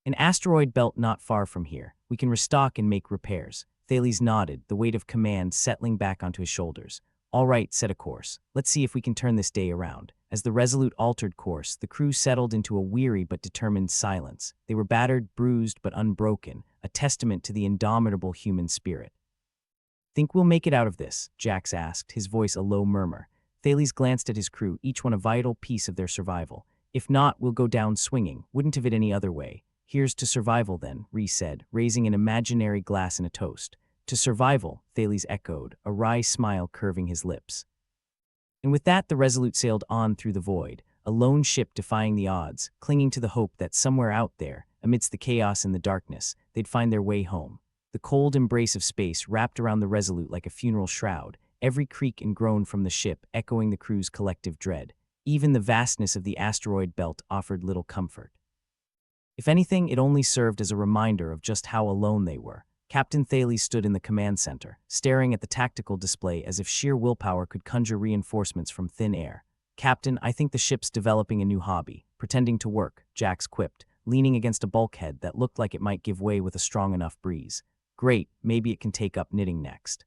An asteroid belt not far from here. We can restock and make repairs. Thales nodded, the weight of command settling back onto his shoulders. All right, set a course. Let's see if we can turn this day around. As the Resolute altered course, the crew settled into a weary but determined silence. They were battered, bruised, but unbroken, a testament to the indomitable human spirit. Think we'll make it out of this? Jax asked, his voice a low murmur. Thales glanced at his crew, each one a vital piece of their survival. If not, we'll go down swinging. Wouldn't have it any other way. Here's to survival then, Rhys said, raising an imaginary glass in a toast. To survival, Thales echoed, a wry smile curving his lips. And with that, the Resolute sailed on through the void, a lone ship defying the odds, clinging to the hope that somewhere out there, amidst the chaos and the darkness, they'd find their way home. The cold embrace of space wrapped around the Resolute like a funeral shroud, every creak and groan from the ship echoing the crew's collective dread. Even the vastness of the asteroid belt offered little comfort. If anything, it only served as a reminder of just how alone they were. Captain Thales stood in the command center, staring at the tactical display as if sheer willpower could conjure reinforcements from thin air. Captain, I think the ship's developing a new hobby, pretending to work, Jax quipped, leaning against a bulkhead that looked like it might give way with a strong enough breeze. Great, maybe it can take up knitting next.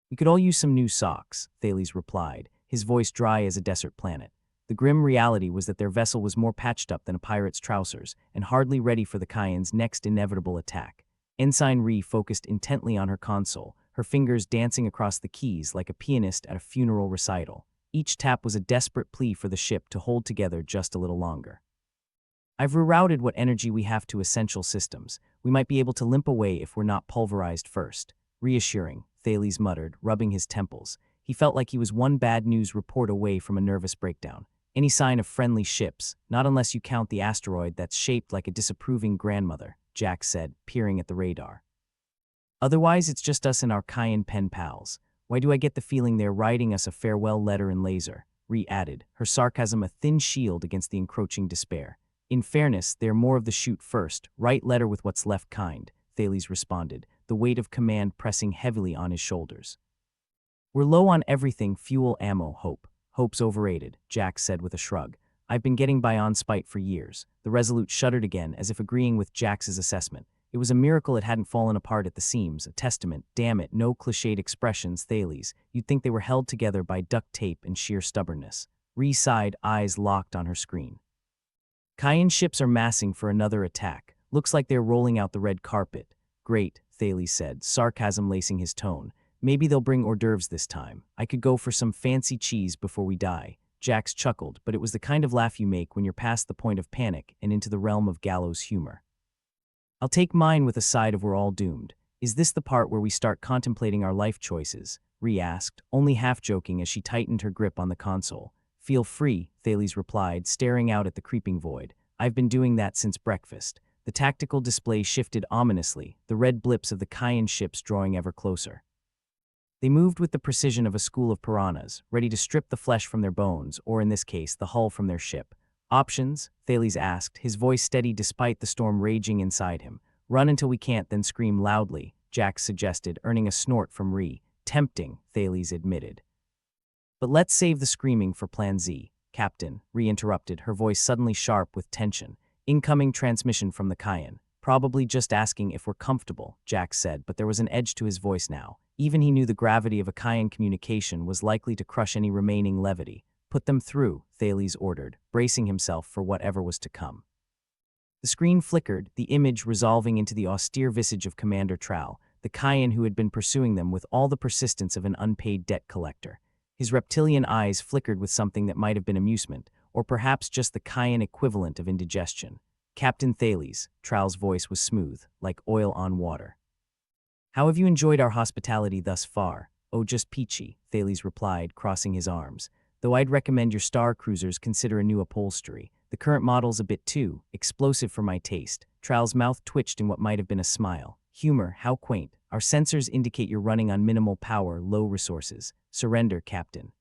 We could all use some new socks, Thales replied, his voice dry as a desert planet. The grim reality was that their vessel was more patched up than a pirate's trousers, and hardly ready for the Cayens' next inevitable attack. Ensign Rhee focused intently on her console, her fingers dancing across the keys like a pianist at a funeral recital. Each tap was a desperate plea for the ship to hold together just a little longer. I've rerouted what energy we have to essential systems. We might be able to limp away if we're not pulverized first. Reassuring, Thales muttered, rubbing his temples. He felt like he was one bad news report away from a nervous breakdown. Any sign of friendly ships, not unless you count the asteroid that's shaped like a disapproving grandmother, Jack said, peering at the radar. Otherwise, it's just us and our Cayen pen pals. Why do I get the feeling they're writing us a farewell letter in laser? Rhee added, her sarcasm a thin shield against the encroaching despair. In fairness, they're more of the shoot first, write letter with what's left kind, Thales responded, the weight of command pressing heavily on his shoulders. We're low on everything, fuel, ammo, hope. Hope's overrated, Jack said with a shrug. I've been getting by on spite for years. The Resolute shuddered again, as if agreeing with Jax's assessment. It was a miracle it hadn't fallen apart at the seams, a testament, damn it, no cliched expressions, Thales. You'd think they were held together by duct tape and sheer stubbornness. Rhee sighed, eyes locked on her screen. Cayen ships are massing for another attack. Looks like they're rolling out the red carpet. Great, Thales said, sarcasm lacing his tone. Maybe they'll bring hors d'oeuvres this time. I could go for some fancy cheese before we die. Jax chuckled, but it was the kind of laugh you make when you're past the point of panic and into the realm of gallows humor. I'll take mine with a side of we're all doomed. Is this the part where we start contemplating our life choices? Rhee asked, only half joking as she tightened her grip on the console. Feel free, Thales replied, staring out at the creeping void. I've been doing that since breakfast. The tactical display shifted ominously, the red blips of the Cayen ships drawing ever closer. They moved with the precision of a school of piranhas, ready to strip the flesh from their bones, or in this case, the hull from their ship. Options? Thales asked, his voice steady despite the storm raging inside him. Run until we can't, then scream loudly, Jax suggested, earning a snort from Rhee. Tempting, Thales admitted. But let's save the screaming for Plan Z, Captain, Rhee interrupted, her voice suddenly sharp with tension. Incoming transmission from the Cayen. Probably just asking if we're comfortable, Jax said, but there was an edge to his voice now. Even he knew the gravity of a Cayen communication was likely to crush any remaining levity. Put them through, Thales ordered, bracing himself for whatever was to come. The screen flickered, the image resolving into the austere visage of Commander Trowell, the Cayen who had been pursuing them with all the persistence of an unpaid debt collector. His reptilian eyes flickered with something that might have been amusement, or perhaps just the Cayen equivalent of indigestion. Captain Thales, Trowell's voice was smooth, like oil on water. How have you enjoyed our hospitality thus far? Oh, just peachy, Thales replied, crossing his arms. Though I'd recommend your star cruisers consider a new upholstery. The current model's a bit too explosive for my taste. Trowell's mouth twitched in what might have been a smile. Humor, how quaint. Our sensors indicate you're running on minimal power, low resources. Surrender, Captain.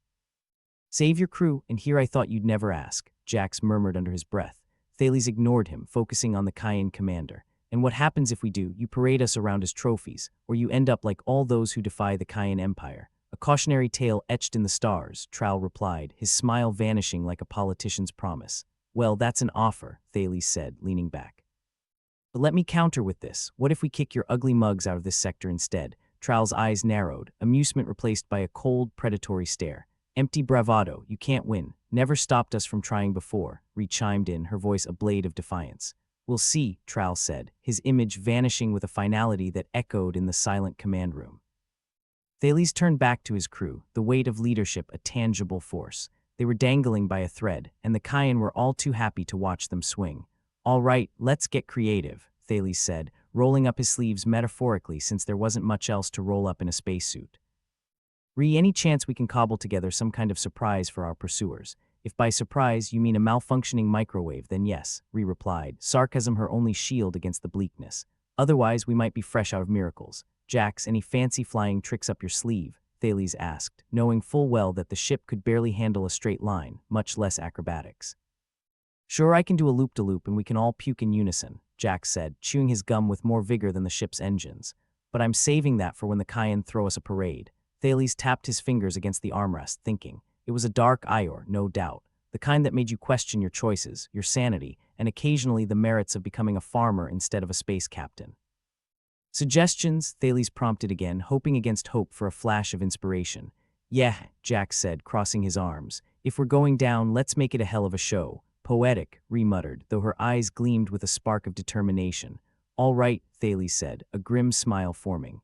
Save your crew, and here I thought you'd never ask, Jax murmured under his breath. Thales ignored him, focusing on the Cayen commander. And what happens if we do? You parade us around as trophies, or you end up like all those who defy the Cayen Empire. A cautionary tale etched in the stars, Trowell replied, his smile vanishing like a politician's promise. Well, that's an offer, Thales said, leaning back. But let me counter with this. What if we kick your ugly mugs out of this sector instead? Trowel's eyes narrowed, amusement replaced by a cold, predatory stare. Empty bravado, you can't win. Never stopped us from trying before, Ree chimed in, her voice a blade of defiance. We'll see, Trowel said, his image vanishing with a finality that echoed in the silent command room. Thales turned back to his crew, the weight of leadership a tangible force. They were dangling by a thread, and the Kayan were all too happy to watch them swing. All right, let's get creative, Thales said, rolling up his sleeves metaphorically since there wasn't much else to roll up in a spacesuit. Ree, any chance we can cobble together some kind of surprise for our pursuers? If by surprise you mean a malfunctioning microwave, then yes, Ree replied, sarcasm her only shield against the bleakness. Otherwise, we might be fresh out of miracles. Jax, any fancy flying tricks up your sleeve? Thales asked, knowing full well that the ship could barely handle a straight line, much less acrobatics. Sure, I can do a loop-de-loop and we can all puke in unison, Jax said, chewing his gum with more vigor than the ship's engines. But I'm saving that for when the Kayan throw us a parade. Thales tapped his fingers against the armrest, thinking. It was a dark Ior, no doubt. The kind that made you question your choices, your sanity, and occasionally the merits of becoming a farmer instead of a space captain. Suggestions? Thales prompted again, hoping against hope for a flash of inspiration. Yeah, Jax said, crossing his arms. If we're going down, let's make it a hell of a show. Poetic, Ree muttered, though her eyes gleamed with a spark of determination. All right, Thales said, a grim smile forming.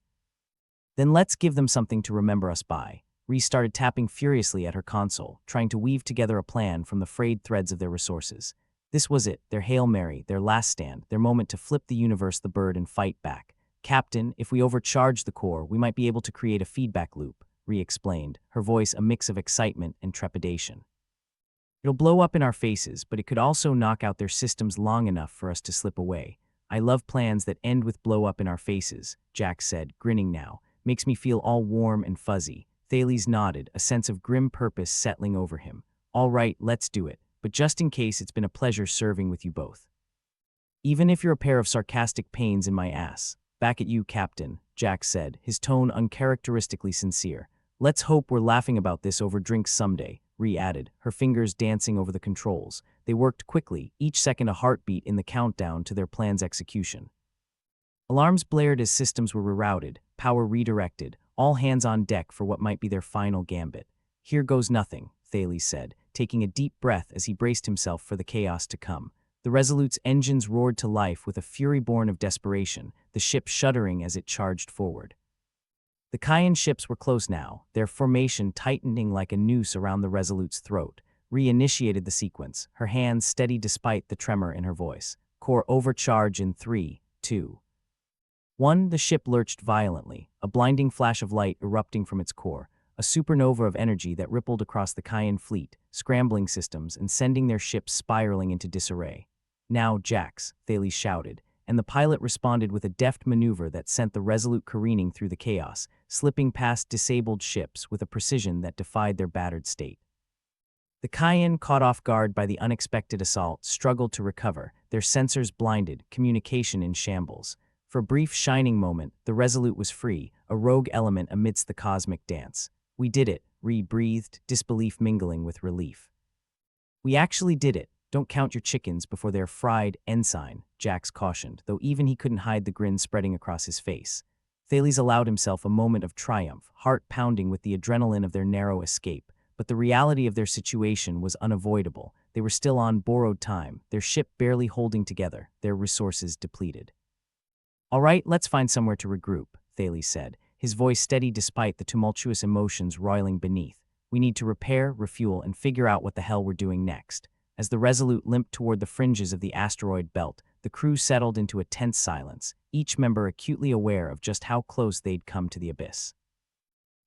Then let's give them something to remember us by. Ree started tapping furiously at her console, trying to weave together a plan from the frayed threads of their resources. This was it, their Hail Mary, their last stand, their moment to flip the universe the bird and fight back. Captain, if we overcharge the core, we might be able to create a feedback loop, Ree explained, her voice a mix of excitement and trepidation. It'll blow up in our faces, but it could also knock out their systems long enough for us to slip away. I love plans that end with blow up in our faces, Jax said, grinning now. Makes me feel all warm and fuzzy. Thales nodded, a sense of grim purpose settling over him. All right, let's do it, but just in case, it's been a pleasure serving with you both. Even if you're a pair of sarcastic pains in my ass. Back at you, Captain, Jax said, his tone uncharacteristically sincere. Let's hope we're laughing about this over drinks someday, Ree added, her fingers dancing over the controls. They worked quickly, each second a heartbeat in the countdown to their plan's execution. Alarms blared as systems were rerouted, power redirected, all hands on deck for what might be their final gambit. Here goes nothing, Thales said, taking a deep breath as he braced himself for the chaos to come. The Resolute's engines roared to life with a fury born of desperation, the ship shuddering as it charged forward. The Kayan ships were close now, their formation tightening like a noose around the Resolute's throat. Ree initiated the sequence, her hands steady despite the tremor in her voice. Core overcharge in 3, 2, 1. The ship lurched violently, a blinding flash of light erupting from its core, a supernova of energy that rippled across the Kayan fleet, scrambling systems and sending their ships spiraling into disarray. Now, Jax, Thales shouted, and the pilot responded with a deft maneuver that sent the Resolute careening through the chaos, slipping past disabled ships with a precision that defied their battered state. The Kayan, caught off guard by the unexpected assault, struggled to recover, their sensors blinded, communication in shambles. For a brief shining moment, the Resolute was free, a rogue element amidst the cosmic dance. We did it, Ree breathed, disbelief mingling with relief. We actually did it. Don't count your chickens before they're fried, ensign, Jax cautioned, though even he couldn't hide the grin spreading across his face. Thales allowed himself a moment of triumph, heart pounding with the adrenaline of their narrow escape, but the reality of their situation was unavoidable. They were still on borrowed time, their ship barely holding together, their resources depleted. All right, let's find somewhere to regroup, Thales said, his voice steady despite the tumultuous emotions roiling beneath. We need to repair, refuel, and figure out what the hell we're doing next. As the Resolute limped toward the fringes of the asteroid belt, the crew settled into a tense silence, each member acutely aware of just how close they'd come to the abyss.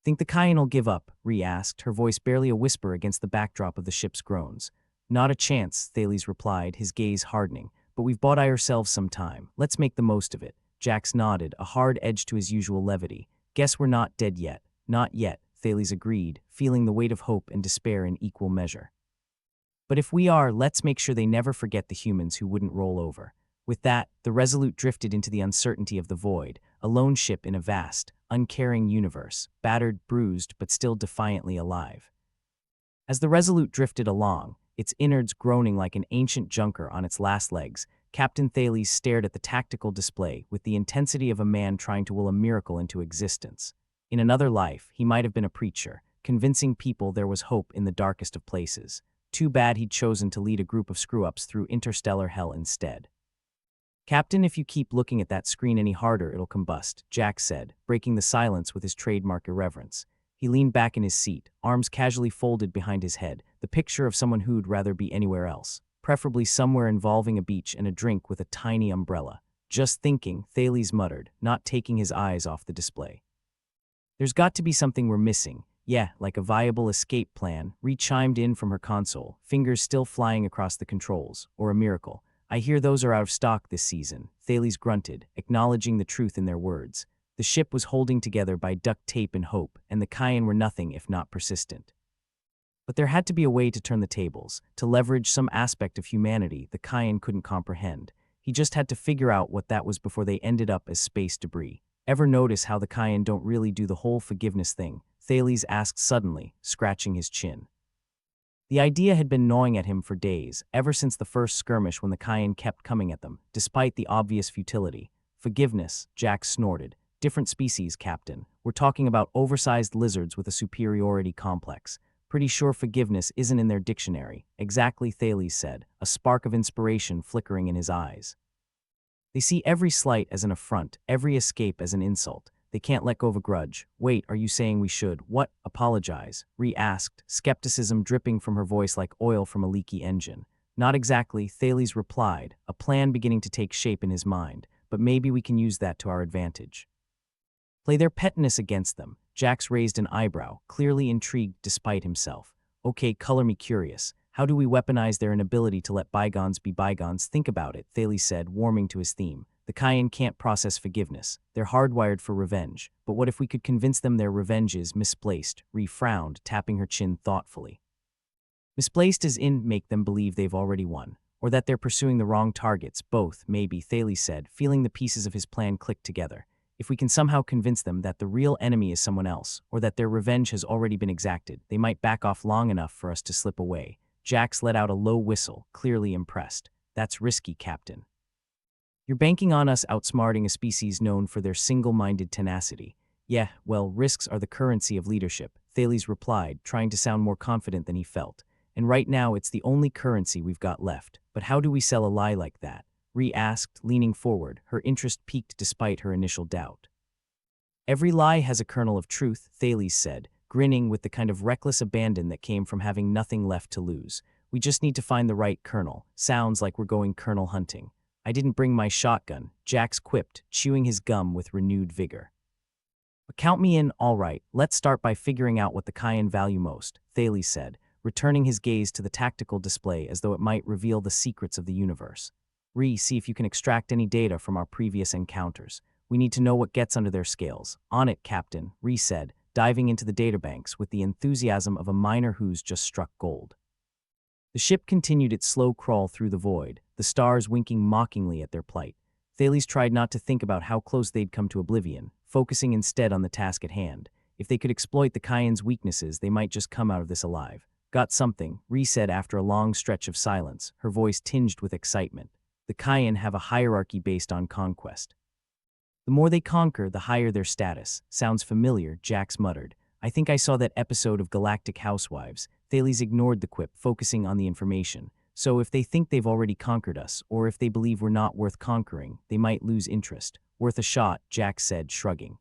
Think the Kayan'll give up? Ree asked, her voice barely a whisper against the backdrop of the ship's groans. Not a chance, Thales replied, his gaze hardening. But we've bought ourselves some time. Let's make the most of it. Jax nodded, a hard edge to his usual levity. Guess we're not dead yet. Not yet, Thales agreed, feeling the weight of hope and despair in equal measure. But if we are, let's make sure they never forget the humans who wouldn't roll over. With that, the Resolute drifted into the uncertainty of the void, a lone ship in a vast, uncaring universe, battered, bruised, but still defiantly alive. As the Resolute drifted along, its innards groaning like an ancient junker on its last legs. Captain Thales stared at the tactical display with the intensity of a man trying to will a miracle into existence. In another life, he might have been a preacher, convincing people there was hope in the darkest of places. Too bad he'd chosen to lead a group of screw-ups through interstellar hell instead. "Captain, if you keep looking at that screen any harder, it'll combust," Jack said, breaking the silence with his trademark irreverence. He leaned back in his seat, arms casually folded behind his head, the picture of someone who'd rather be anywhere else, preferably somewhere involving a beach and a drink with a tiny umbrella. "Just thinking," Thales muttered, not taking his eyes off the display. "There's got to be something we're missing." "Yeah, like a viable escape plan," Ree chimed in from her console, fingers still flying across the controls. "Or a miracle." "I hear those are out of stock this season," Thales grunted, acknowledging the truth in their words. The ship was holding together by duct tape and hope, and the Cayenne were nothing if not persistent. But there had to be a way to turn the tables, to leverage some aspect of humanity the Cayenne couldn't comprehend. He just had to figure out what that was before they ended up as space debris. "Ever notice how the Cayenne don't really do the whole forgiveness thing?" Thales asked suddenly, scratching his chin. The idea had been gnawing at him for days, ever since the first skirmish when the Cayenne kept coming at them, despite the obvious futility. "Forgiveness," Jack snorted. "Different species, Captain. We're talking about oversized lizards with a superiority complex. Pretty sure forgiveness isn't in their dictionary." "Exactly," Thales said, a spark of inspiration flickering in his eyes. "They see every slight as an affront, every escape as an insult. They can't let go of a grudge." "Wait, are you saying we should, what, apologize?" Ree asked, skepticism dripping from her voice like oil from a leaky engine. "Not exactly," Thales replied, a plan beginning to take shape in his mind, "but maybe we can use that to our advantage. Play their pettiness against them." Jax raised an eyebrow, clearly intrigued despite himself. "Okay, color me curious. How do we weaponize their inability to let bygones be bygones?" "Think about it," Thales said, warming to his theme. "The Cayenne can't process forgiveness. They're hardwired for revenge. But what if we could convince them their revenge is misplaced?" Ree frowned, tapping her chin thoughtfully. "Misplaced as in make them believe they've already won, or that they're pursuing the wrong targets." "Both, maybe," Thales said, feeling the pieces of his plan click together. "If we can somehow convince them that the real enemy is someone else, or that their revenge has already been exacted, they might back off long enough for us to slip away." Jax let out a low whistle, clearly impressed. "That's risky, Captain. You're banking on us outsmarting a species known for their single-minded tenacity." "Yeah, well, risks are the currency of leadership," Thales replied, trying to sound more confident than he felt. "And right now it's the only currency we've got left. But how do we sell a lie like that?" Ree asked, leaning forward, her interest piqued despite her initial doubt. "Every lie has a kernel of truth," Thales said, grinning with the kind of reckless abandon that came from having nothing left to lose. "We just need to find the right kernel." "Sounds like we're going kernel hunting." "I didn't bring my shotgun," Jax quipped, chewing his gum with renewed vigor. "But count me in." "All right, let's start by figuring out what the Cayenne value most," Thales said, returning his gaze to the tactical display as though it might reveal the secrets of the universe. "Ree, see if you can extract any data from our previous encounters. We need to know what gets under their scales." "On it, Captain," Ree said, diving into the databanks with the enthusiasm of a miner who's just struck gold. The ship continued its slow crawl through the void, the stars winking mockingly at their plight. Thales tried not to think about how close they'd come to oblivion, focusing instead on the task at hand. If they could exploit the Cayenne's weaknesses, they might just come out of this alive. "Got something," Ree said after a long stretch of silence, her voice tinged with excitement. "The Cayenne have a hierarchy based on conquest. The more they conquer, the higher their status." "Sounds familiar," Jax muttered. "I think I saw that episode of Galactic Housewives." Thales ignored the quip, focusing on the information. "So if they think they've already conquered us, or if they believe we're not worth conquering, they might lose interest." "Worth a shot," Jax said, shrugging.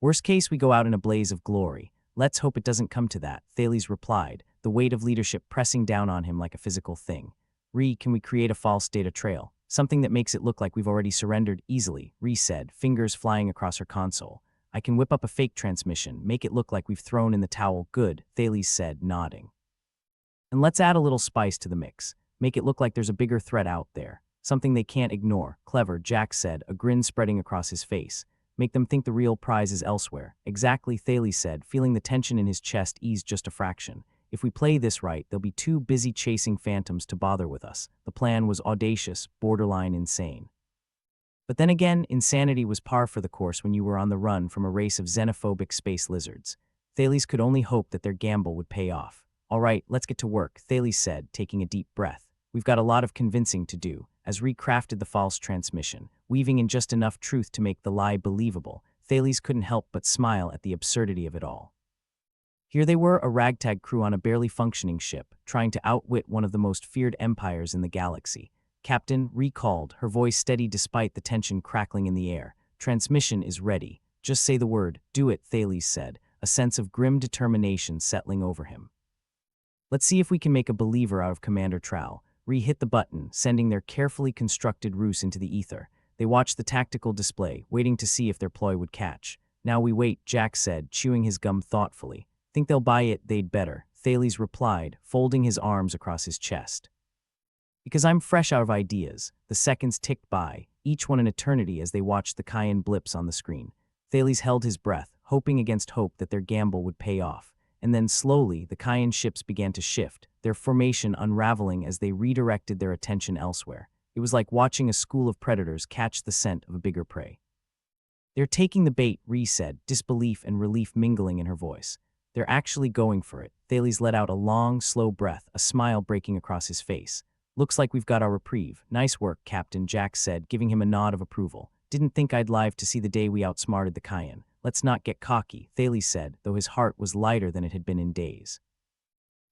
"Worst case, we go out in a blaze of glory." "Let's hope it doesn't come to that," Thales replied, the weight of leadership pressing down on him like a physical thing. "Ree, can we create a false data trail? Something that makes it look like we've already surrendered?" "Easily," Ree said, fingers flying across her console. "I can whip up a fake transmission, make it look like we've thrown in the towel." "Good," Thales said, nodding. "And let's add a little spice to the mix. Make it look like there's a bigger threat out there. Something they can't ignore." "Clever," Jack said, a grin spreading across his face. "Make them think the real prize is elsewhere." "Exactly," Thales said, feeling the tension in his chest ease just a fraction. "If we play this right, they'll be too busy chasing phantoms to bother with us." The plan was audacious, borderline insane. But then again, insanity was par for the course when you were on the run from a race of xenophobic space lizards. Thales could only hope that their gamble would pay off. All right, let's get to work, Thales said, taking a deep breath. We've got a lot of convincing to do, as recrafted the false transmission, weaving in just enough truth to make the lie believable. Thales couldn't help but smile at the absurdity of it all. Here they were, a ragtag crew on a barely functioning ship, trying to outwit one of the most feared empires in the galaxy. Captain, recalled, her voice steady despite the tension crackling in the air. Transmission is ready. Just say the word. Do it, Thales said, a sense of grim determination settling over him. Let's see if we can make a believer out of Commander Trow. Hit the button, sending their carefully constructed ruse into the ether. They watched the tactical display, waiting to see if their ploy would catch. Now we wait, Jack said, chewing his gum thoughtfully. Think they'll buy it, they'd better, Thales replied, folding his arms across his chest. Because I'm fresh out of ideas. The seconds ticked by, each one an eternity as they watched the cayenne blips on the screen. Thales held his breath, hoping against hope that their gamble would pay off. And then slowly, the cayenne ships began to shift, their formation unraveling as they redirected their attention elsewhere. It was like watching a school of predators catch the scent of a bigger prey. They're taking the bait, Ree said, disbelief and relief mingling in her voice. They're actually going for it. Thales let out a long, slow breath, a smile breaking across his face. Looks like we've got our reprieve. Nice work, Captain, Jack said, giving him a nod of approval. Didn't think I'd live to see the day we outsmarted the cayenne. Let's not get cocky, Thales said, though his heart was lighter than it had been in days.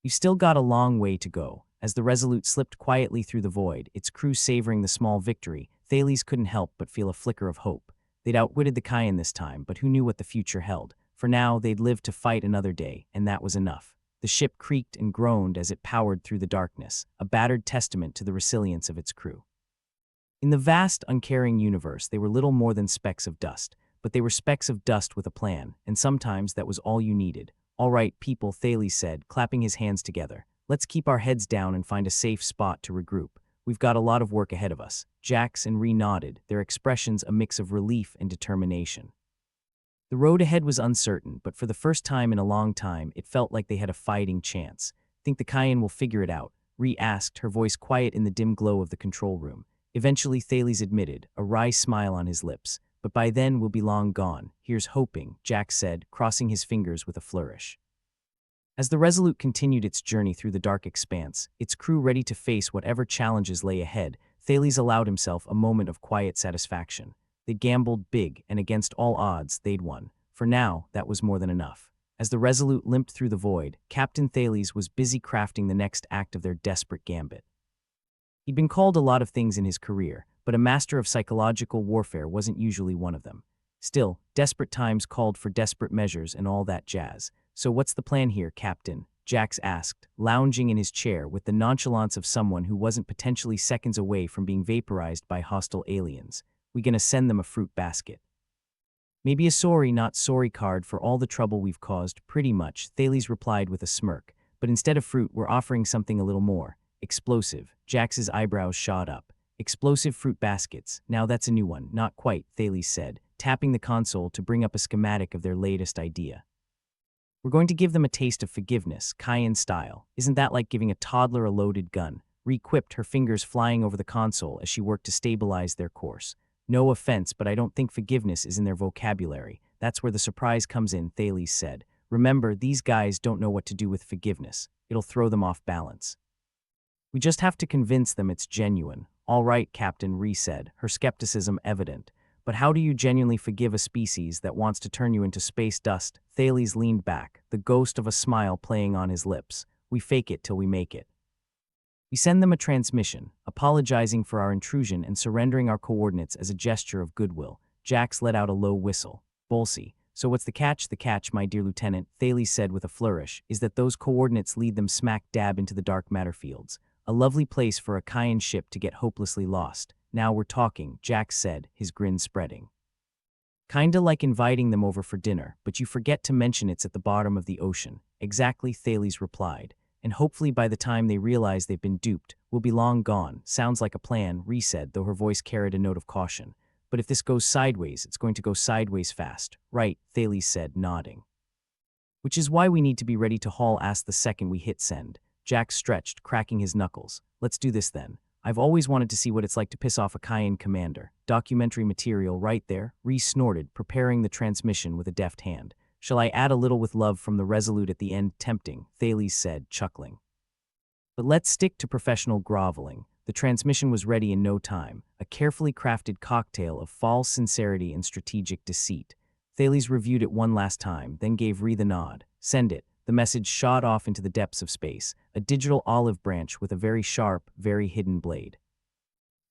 You've still got a long way to go. As the Resolute slipped quietly through the void, its crew savoring the small victory, Thales couldn't help but feel a flicker of hope. They'd outwitted the cayenne this time, but who knew what the future held? For now, they'd lived to fight another day, and that was enough. The ship creaked and groaned as it powered through the darkness, a battered testament to the resilience of its crew. In the vast, uncaring universe, they were little more than specks of dust, but they were specks of dust with a plan, and sometimes that was all you needed. All right, people, Thales said, clapping his hands together. Let's keep our heads down and find a safe spot to regroup. We've got a lot of work ahead of us. Jax and Ree nodded, their expressions a mix of relief and determination. The road ahead was uncertain, but for the first time in a long time, it felt like they had a fighting chance. Think the cayenne will figure it out? Ree asked, her voice quiet in the dim glow of the control room. Eventually, Thales admitted, a wry smile on his lips. But by then we'll be long gone. Here's hoping, Jack said, crossing his fingers with a flourish. As the Resolute continued its journey through the dark expanse, its crew ready to face whatever challenges lay ahead, Thales allowed himself a moment of quiet satisfaction. They'd gambled big, and against all odds, they'd won. For now, that was more than enough. As the Resolute limped through the void, Captain Thales was busy crafting the next act of their desperate gambit. He'd been called a lot of things in his career, but a master of psychological warfare wasn't usually one of them. Still, desperate times called for desperate measures and all that jazz. So what's the plan here, Captain? Jax asked, lounging in his chair with the nonchalance of someone who wasn't potentially seconds away from being vaporized by hostile aliens. We gonna send them a fruit basket. Maybe a sorry not sorry card for all the trouble we've caused, pretty much, Thales replied with a smirk. But instead of fruit, we're offering something a little more. Explosive. Jax's eyebrows shot up. Explosive fruit baskets. Now that's a new one. Not quite, Thales said, tapping the console to bring up a schematic of their latest idea. We're going to give them a taste of forgiveness, cayenne style. Isn't that like giving a toddler a loaded gun? Re-quipped, her fingers flying over the console as she worked to stabilize their course. No offense, but I don't think forgiveness is in their vocabulary. That's where the surprise comes in, Thales said. Remember, these guys don't know what to do with forgiveness. It'll throw them off balance. We just have to convince them it's genuine. All right, Captain, Ree said, her skepticism evident. But how do you genuinely forgive a species that wants to turn you into space dust? Thales leaned back, the ghost of a smile playing on his lips. We fake it till we make it. We send them a transmission, apologizing for our intrusion and surrendering our coordinates as a gesture of goodwill. Jax let out a low whistle. Bolsey. So what's the catch? The catch, my dear Lieutenant, Thales said with a flourish, is that those coordinates lead them smack dab into the dark matter fields. A lovely place for a cayenne ship to get hopelessly lost. Now we're talking, Jax said, his grin spreading. Kinda like inviting them over for dinner, but you forget to mention it's at the bottom of the ocean. Exactly, Thales replied. And hopefully by the time they realize they've been duped, we'll be long gone. Sounds like a plan, Ree said, though her voice carried a note of caution. But if this goes sideways, it's going to go sideways fast. Right, Thales said, nodding. Which is why we need to be ready to haul ass the second we hit send. Jack stretched, cracking his knuckles. Let's do this then. I've always wanted to see what it's like to piss off a cayenne commander. Documentary material right there, Ree snorted, preparing the transmission with a deft hand. Shall I add a little with love from the Resolute at the end? Tempting, Thales said, chuckling. But let's stick to professional groveling. The transmission was ready in no time, a carefully crafted cocktail of false sincerity and strategic deceit. Thales reviewed it one last time, then gave Ree the nod. Send it. The message shot off into the depths of space, a digital olive branch with a very sharp, very hidden blade.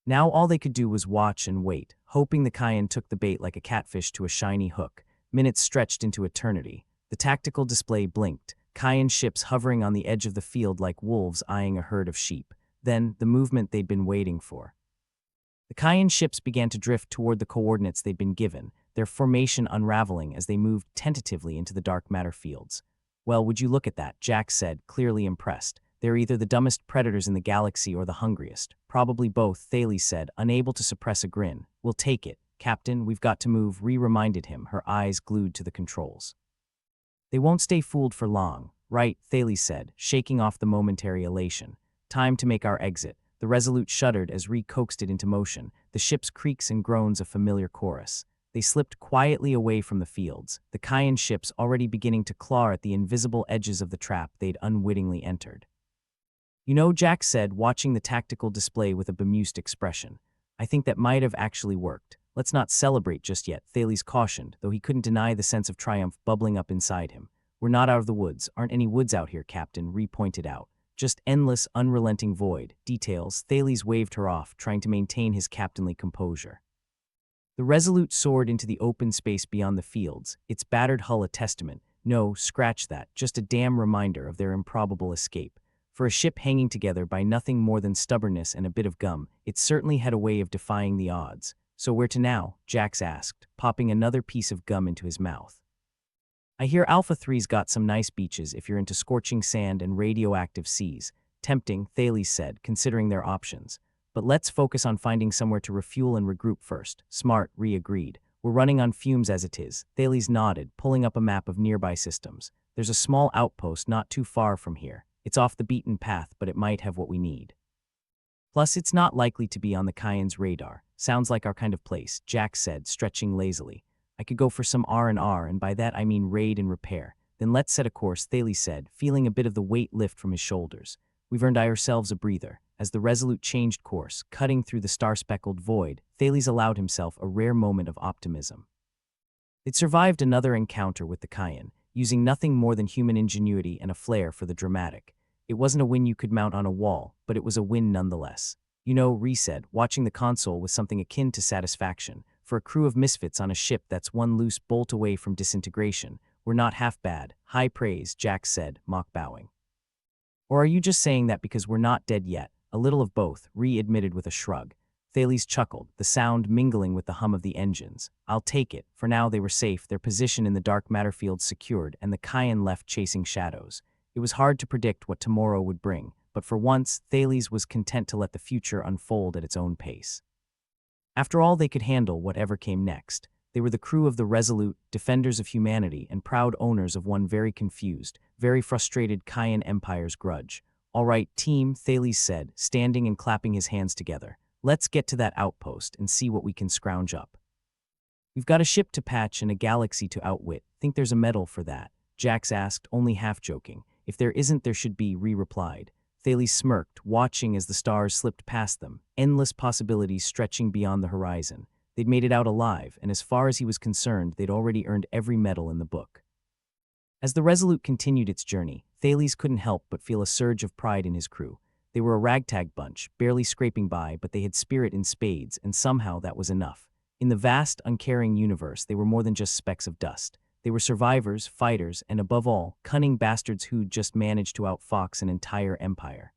Now all they could do was watch and wait, hoping the Cayenne took the bait like a catfish to a shiny hook. Minutes stretched into eternity. The tactical display blinked, Cayenne ships hovering on the edge of the field like wolves eyeing a herd of sheep. Then, the movement they'd been waiting for. The Cayenne ships began to drift toward the coordinates they'd been given, their formation unraveling as they moved tentatively into the dark matter fields. Well, would you look at that, Jack said, clearly impressed. They're either the dumbest predators in the galaxy or the hungriest. Probably both, Thales said, unable to suppress a grin. We'll take it, Captain, we've got to move, Ree reminded him, her eyes glued to the controls. They won't stay fooled for long, right, Thales said, shaking off the momentary elation. Time to make our exit. The Resolute shuddered as Ree coaxed it into motion, the ship's creaks and groans a familiar chorus. They slipped quietly away from the fields, the Cayenne ships already beginning to claw at the invisible edges of the trap they'd unwittingly entered. You know, Jack said, watching the tactical display with a bemused expression. I think that might have actually worked. Let's not celebrate just yet, Thales cautioned, though he couldn't deny the sense of triumph bubbling up inside him. We're not out of the woods. Aren't any woods out here, Captain, Ree pointed out. Just endless, unrelenting void. Details, Thales waved her off, trying to maintain his captainly composure. The Resolute soared into the open space beyond the fields, its battered hull a testament. No, scratch that, just a damn reminder of their improbable escape. For a ship hanging together by nothing more than stubbornness and a bit of gum, it certainly had a way of defying the odds. So where to now? Jax asked, popping another piece of gum into his mouth. I hear Alpha 3's got some nice beaches if you're into scorching sand and radioactive seas. Tempting, Thales said, considering their options. But let's focus on finding somewhere to refuel and regroup first. Smart, Ree agreed. We're running on fumes as it is. Thales nodded, pulling up a map of nearby systems. There's a small outpost not too far from here. It's off the beaten path, but it might have what we need. Plus, it's not likely to be on the Cayenne's radar. Sounds like our kind of place, Jack said, stretching lazily. I could go for some R&R, and by that I mean raid and repair. Then let's set a course, Thales said, feeling a bit of the weight lift from his shoulders. We've earned ourselves a breather. As the Resolute changed course, cutting through the star-speckled void, Thales allowed himself a rare moment of optimism. It survived another encounter with the Cayenne, using nothing more than human ingenuity and a flair for the dramatic. It wasn't a win you could mount on a wall, but it was a win nonetheless. You know, Ree said, watching the console with something akin to satisfaction. For a crew of misfits on a ship that's one loose bolt away from disintegration, we're not half bad. High praise, Jack said, mock bowing. Or are you just saying that because we're not dead yet? A little of both, Ree admitted with a shrug. Thales chuckled, the sound mingling with the hum of the engines. I'll take it. For now they were safe, their position in the dark matter field secured, and the Cayenne left chasing shadows. It was hard to predict what tomorrow would bring, but for once, Thales was content to let the future unfold at its own pace. After all, they could handle whatever came next. They were the crew of the Resolute, defenders of humanity, and proud owners of one very confused, very frustrated Cayenne Empire's grudge. All right, team, Thales said, standing and clapping his hands together. Let's get to that outpost and see what we can scrounge up. We've got a ship to patch and a galaxy to outwit. Think there's a medal for that? Jax asked, only half joking. If there isn't, there should be, Ree replied. Thales smirked, watching as the stars slipped past them, endless possibilities stretching beyond the horizon. They'd made it out alive, and as far as he was concerned, they'd already earned every medal in the book. As the Resolute continued its journey, Thales couldn't help but feel a surge of pride in his crew. They were a ragtag bunch, barely scraping by, but they had spirit in spades, and somehow that was enough. In the vast, uncaring universe, they were more than just specks of dust. They were survivors, fighters, and above all, cunning bastards who'd just managed to outfox an entire empire.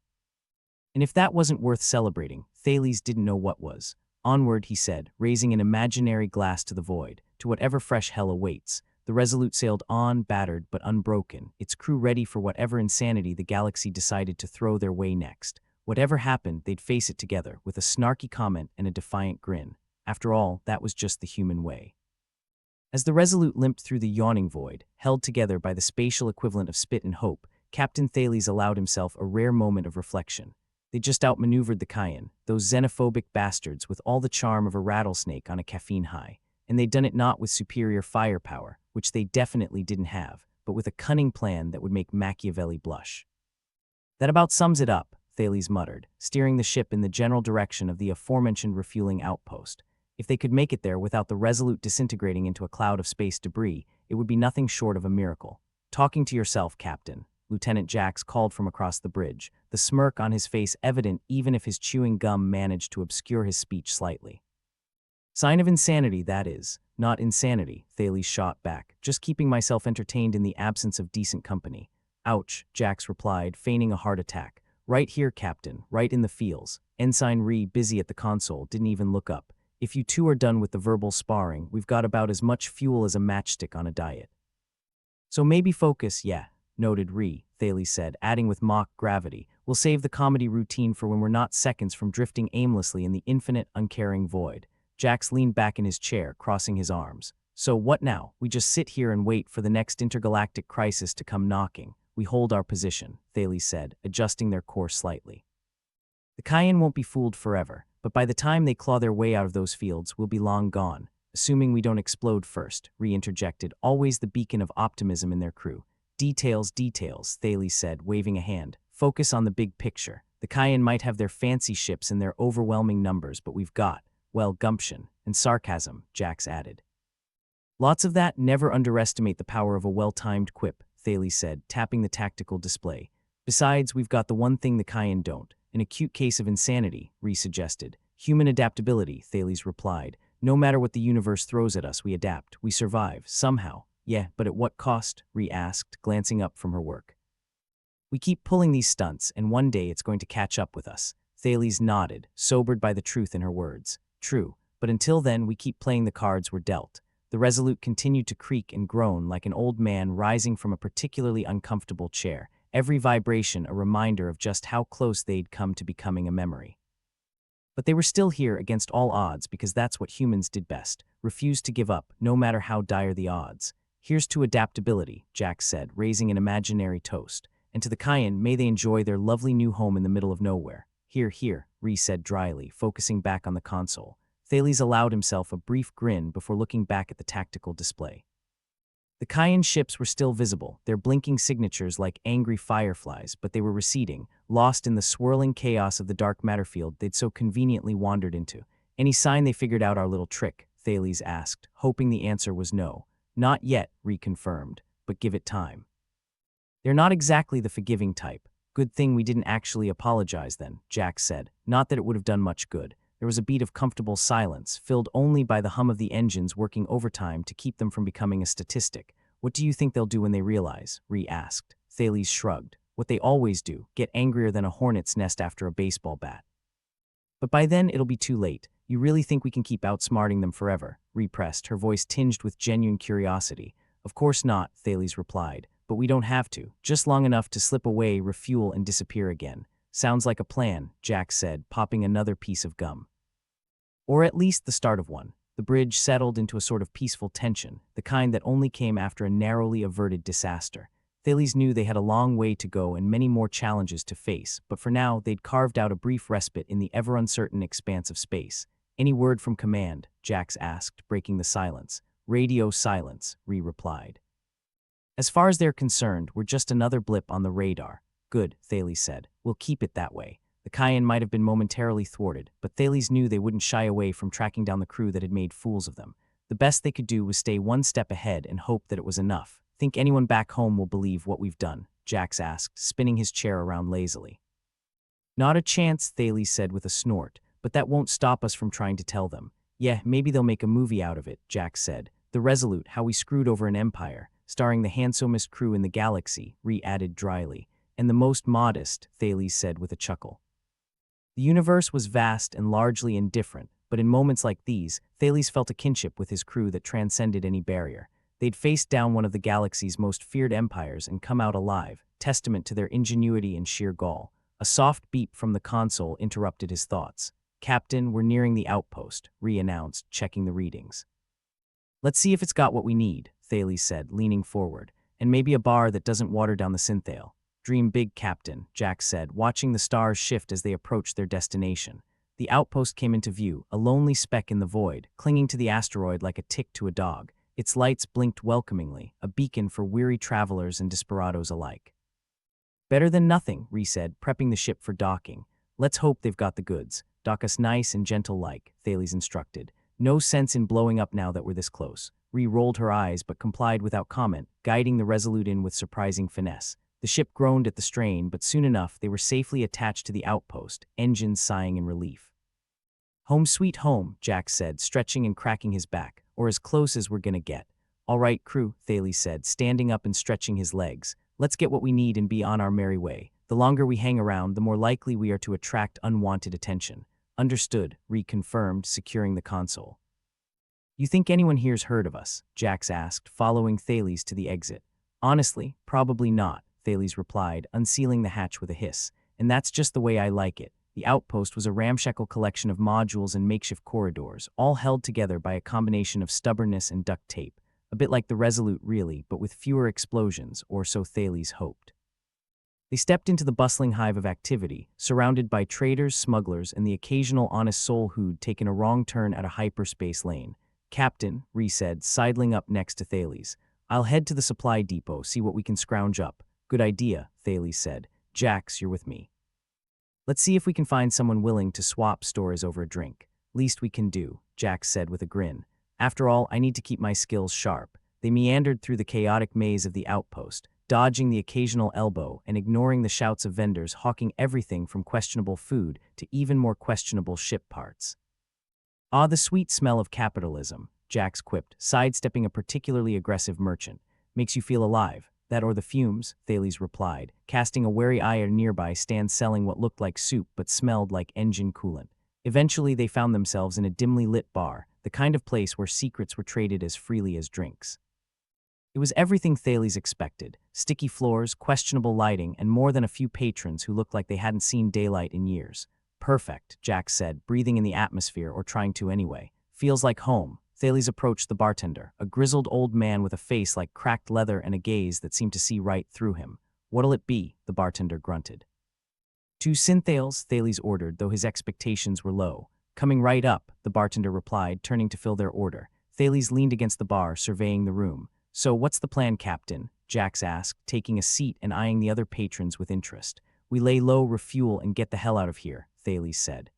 And if that wasn't worth celebrating, Thales didn't know what was. Onward, he said, raising an imaginary glass to the void, to whatever fresh hell awaits. The Resolute sailed on, battered but unbroken, its crew ready for whatever insanity the galaxy decided to throw their way next. Whatever happened, they'd face it together, with a snarky comment and a defiant grin. After all, that was just the human way. As the Resolute limped through the yawning void, held together by the spatial equivalent of spit and hope, Captain Thales allowed himself a rare moment of reflection. They just outmaneuvered the Cayenne, those xenophobic bastards with all the charm of a rattlesnake on a caffeine high. And they'd done it not with superior firepower, which they definitely didn't have, but with a cunning plan that would make Machiavelli blush. That about sums it up, Thales muttered, steering the ship in the general direction of the aforementioned refueling outpost. If they could make it there without the Resolute disintegrating into a cloud of space debris, it would be nothing short of a miracle. Talking to yourself, Captain, Lieutenant Jax called from across the bridge, the smirk on his face evident even if his chewing gum managed to obscure his speech slightly. Sign of insanity, that is. Not insanity, Thales shot back, just keeping myself entertained in the absence of decent company. Ouch, Jax replied, feigning a heart attack. Right here, Captain, right in the feels. Ensign Ree, busy at the console, didn't even look up. If you two are done with the verbal sparring, we've got about as much fuel as a matchstick on a diet. So maybe focus, yeah, noted Ree, Thales said, adding with mock gravity. We'll save the comedy routine for when we're not seconds from drifting aimlessly in the infinite, uncaring void. Jax leaned back in his chair, crossing his arms. So what now? We just sit here and wait for the next intergalactic crisis to come knocking. We hold our position, Thales said, adjusting their course slightly. The Cayenne won't be fooled forever, but by the time they claw their way out of those fields, we'll be long gone. Assuming we don't explode first, Ree interjected, always the beacon of optimism in their crew. Details, Thales said, waving a hand. Focus on the big picture. The Cayenne might have their fancy ships and their overwhelming numbers, but we've got, well, gumption and sarcasm, Jax added. Lots of that. Never underestimate the power of a well-timed quip, Thales said, tapping the tactical display. Besides, we've got the one thing the Cayenne don't, an acute case of insanity, Ree suggested. Human adaptability, Thales replied. No matter what the universe throws at us, we adapt, we survive, somehow. Yeah, but at what cost? Ree asked, glancing up from her work. We keep pulling these stunts, and one day it's going to catch up with us. Thales nodded, sobered by the truth in her words. True, but until then we keep playing the cards we're dealt. The Resolute continued to creak and groan like an old man rising from a particularly uncomfortable chair, every vibration a reminder of just how close they'd come to becoming a memory. But they were still here against all odds because that's what humans did best, refused to give up, no matter how dire the odds. Here's to adaptability, Jax said, raising an imaginary toast. And to the Cayenne, may they enjoy their lovely new home in the middle of nowhere. Here, Ree said dryly, focusing back on the console. Thales allowed himself a brief grin before looking back at the tactical display. The Cayenne ships were still visible, their blinking signatures like angry fireflies, but they were receding, lost in the swirling chaos of the dark matter field they'd so conveniently wandered into. Any sign they figured out our little trick? Thales asked, hoping the answer was no. Not yet, Ree confirmed, but give it time. They're not exactly the forgiving type. Good thing we didn't actually apologize then, Jax said. Not that it would have done much good. There was a beat of comfortable silence, filled only by the hum of the engines working overtime to keep them from becoming a statistic. What do you think they'll do when they realize? Ree asked. Thales shrugged. What they always do, get angrier than a hornet's nest after a baseball bat. But by then it'll be too late. You really think we can keep outsmarting them forever? Ree pressed, her voice tinged with genuine curiosity. Of course not, Thales replied. But we don't have to, just long enough to slip away, refuel, and disappear again. Sounds like a plan, Jax said, popping another piece of gum. Or at least the start of one. The bridge settled into a sort of peaceful tension, the kind that only came after a narrowly averted disaster. Thales knew they had a long way to go and many more challenges to face, but for now they'd carved out a brief respite in the ever-uncertain expanse of space. Any word from command? Jax asked, breaking the silence. Radio silence, Ree replied. As far as they're concerned, we're just another blip on the radar. Good, Thales said. We'll keep it that way. The Cayenne might have been momentarily thwarted, but Thales knew they wouldn't shy away from tracking down the crew that had made fools of them. The best they could do was stay one step ahead and hope that it was enough. Think anyone back home will believe what we've done? Jax asked, spinning his chair around lazily. Not a chance, Thales said with a snort, but that won't stop us from trying to tell them. Yeah, maybe they'll make a movie out of it, Jax said. The Resolute, How We Screwed Over an Empire, starring the handsomest crew in the galaxy, Ree added dryly. And the most modest, Thales said with a chuckle. The universe was vast and largely indifferent, but in moments like these, Thales felt a kinship with his crew that transcended any barrier. They'd faced down one of the galaxy's most feared empires and come out alive, testament to their ingenuity and sheer gall. A soft beep from the console interrupted his thoughts. Captain, we're nearing the outpost, Ree announced, checking the readings. Let's see if it's got what we need, Thales said, leaning forward, and maybe a bar that doesn't water down the synthale. Dream big, Captain, Jax said, watching the stars shift as they approached their destination. The outpost came into view, a lonely speck in the void, clinging to the asteroid like a tick to a dog. Its lights blinked welcomingly, a beacon for weary travelers and desperados alike. Better than nothing, Ree said, prepping the ship for docking. Let's hope they've got the goods. Dock us nice and gentle like, Thales instructed. No sense in blowing up now that we're this close. Ree rolled her eyes but complied without comment, guiding the Resolute in with surprising finesse. The ship groaned at the strain, but soon enough they were safely attached to the outpost, engines sighing in relief. Home sweet home, Jack said, stretching and cracking his back, or as close as we're gonna get. All right, crew, Thales said, standing up and stretching his legs. Let's get what we need and be on our merry way. The longer we hang around, the more likely we are to attract unwanted attention. Understood, Ree confirmed, securing the console. You think anyone here's heard of us? Jax asked, following Thales to the exit. Honestly, probably not, Thales replied, unsealing the hatch with a hiss. And that's just the way I like it. The outpost was a ramshackle collection of modules and makeshift corridors, all held together by a combination of stubbornness and duct tape. A bit like the Resolute, really, but with fewer explosions, or so Thales hoped. They stepped into the bustling hive of activity, surrounded by traders, smugglers, and the occasional honest soul who'd taken a wrong turn at a hyperspace lane. Captain, Ree said, sidling up next to Thales. I'll head to the supply depot, see what we can scrounge up. Good idea, Thales said. Jax, you're with me. Let's see if we can find someone willing to swap stores over a drink. Least we can do, Jax said with a grin. After all, I need to keep my skills sharp. They meandered through the chaotic maze of the outpost, dodging the occasional elbow and ignoring the shouts of vendors hawking everything from questionable food to even more questionable ship parts. Ah, the sweet smell of capitalism, Jax quipped, sidestepping a particularly aggressive merchant. Makes you feel alive. That or the fumes, Thales replied, casting a wary eye at a nearby stand selling what looked like soup but smelled like engine coolant. Eventually they found themselves in a dimly lit bar, the kind of place where secrets were traded as freely as drinks. It was everything Thales expected: sticky floors, questionable lighting, and more than a few patrons who looked like they hadn't seen daylight in years. Perfect, Jax said, breathing in the atmosphere, or trying to anyway. Feels like home. Thales approached the bartender, a grizzled old man with a face like cracked leather and a gaze that seemed to see right through him. What'll it be? The bartender grunted. 2 synthales, Thales ordered, though his expectations were low. Coming right up, the bartender replied, turning to fill their order. Thales leaned against the bar, surveying the room. So what's the plan, Captain? Jax asked, taking a seat and eyeing the other patrons with interest. We lay low, refuel, and get the hell out of here, Thales said.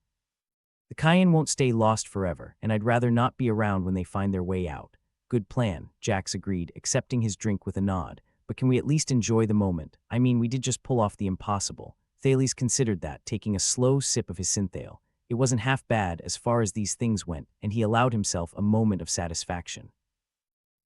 The Cayenne won't stay lost forever, and I'd rather not be around when they find their way out. Good plan, Jax agreed, accepting his drink with a nod. But can we at least enjoy the moment? I mean, we did just pull off the impossible. Thales considered that, taking a slow sip of his synthale. It wasn't half bad as far as these things went, and he allowed himself a moment of satisfaction.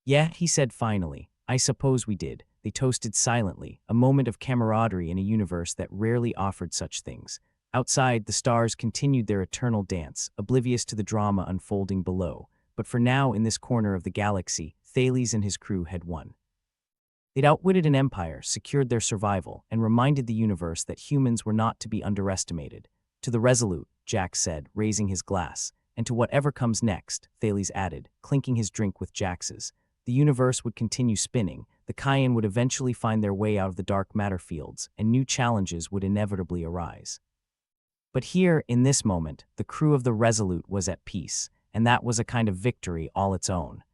Yeah, he said finally. I suppose we did. They toasted silently, a moment of camaraderie in a universe that rarely offered such things. Outside, the stars continued their eternal dance, oblivious to the drama unfolding below. But for now, in this corner of the galaxy, Thales and his crew had won. They'd outwitted an empire, secured their survival, and reminded the universe that humans were not to be underestimated. To the Resolute, Jax said, raising his glass. And to whatever comes next, Thales added, clinking his drink with Jax's. The universe would continue spinning, the Cayenne would eventually find their way out of the dark matter fields, and new challenges would inevitably arise. But here, in this moment, the crew of the Resolute was at peace, and that was a kind of victory all its own.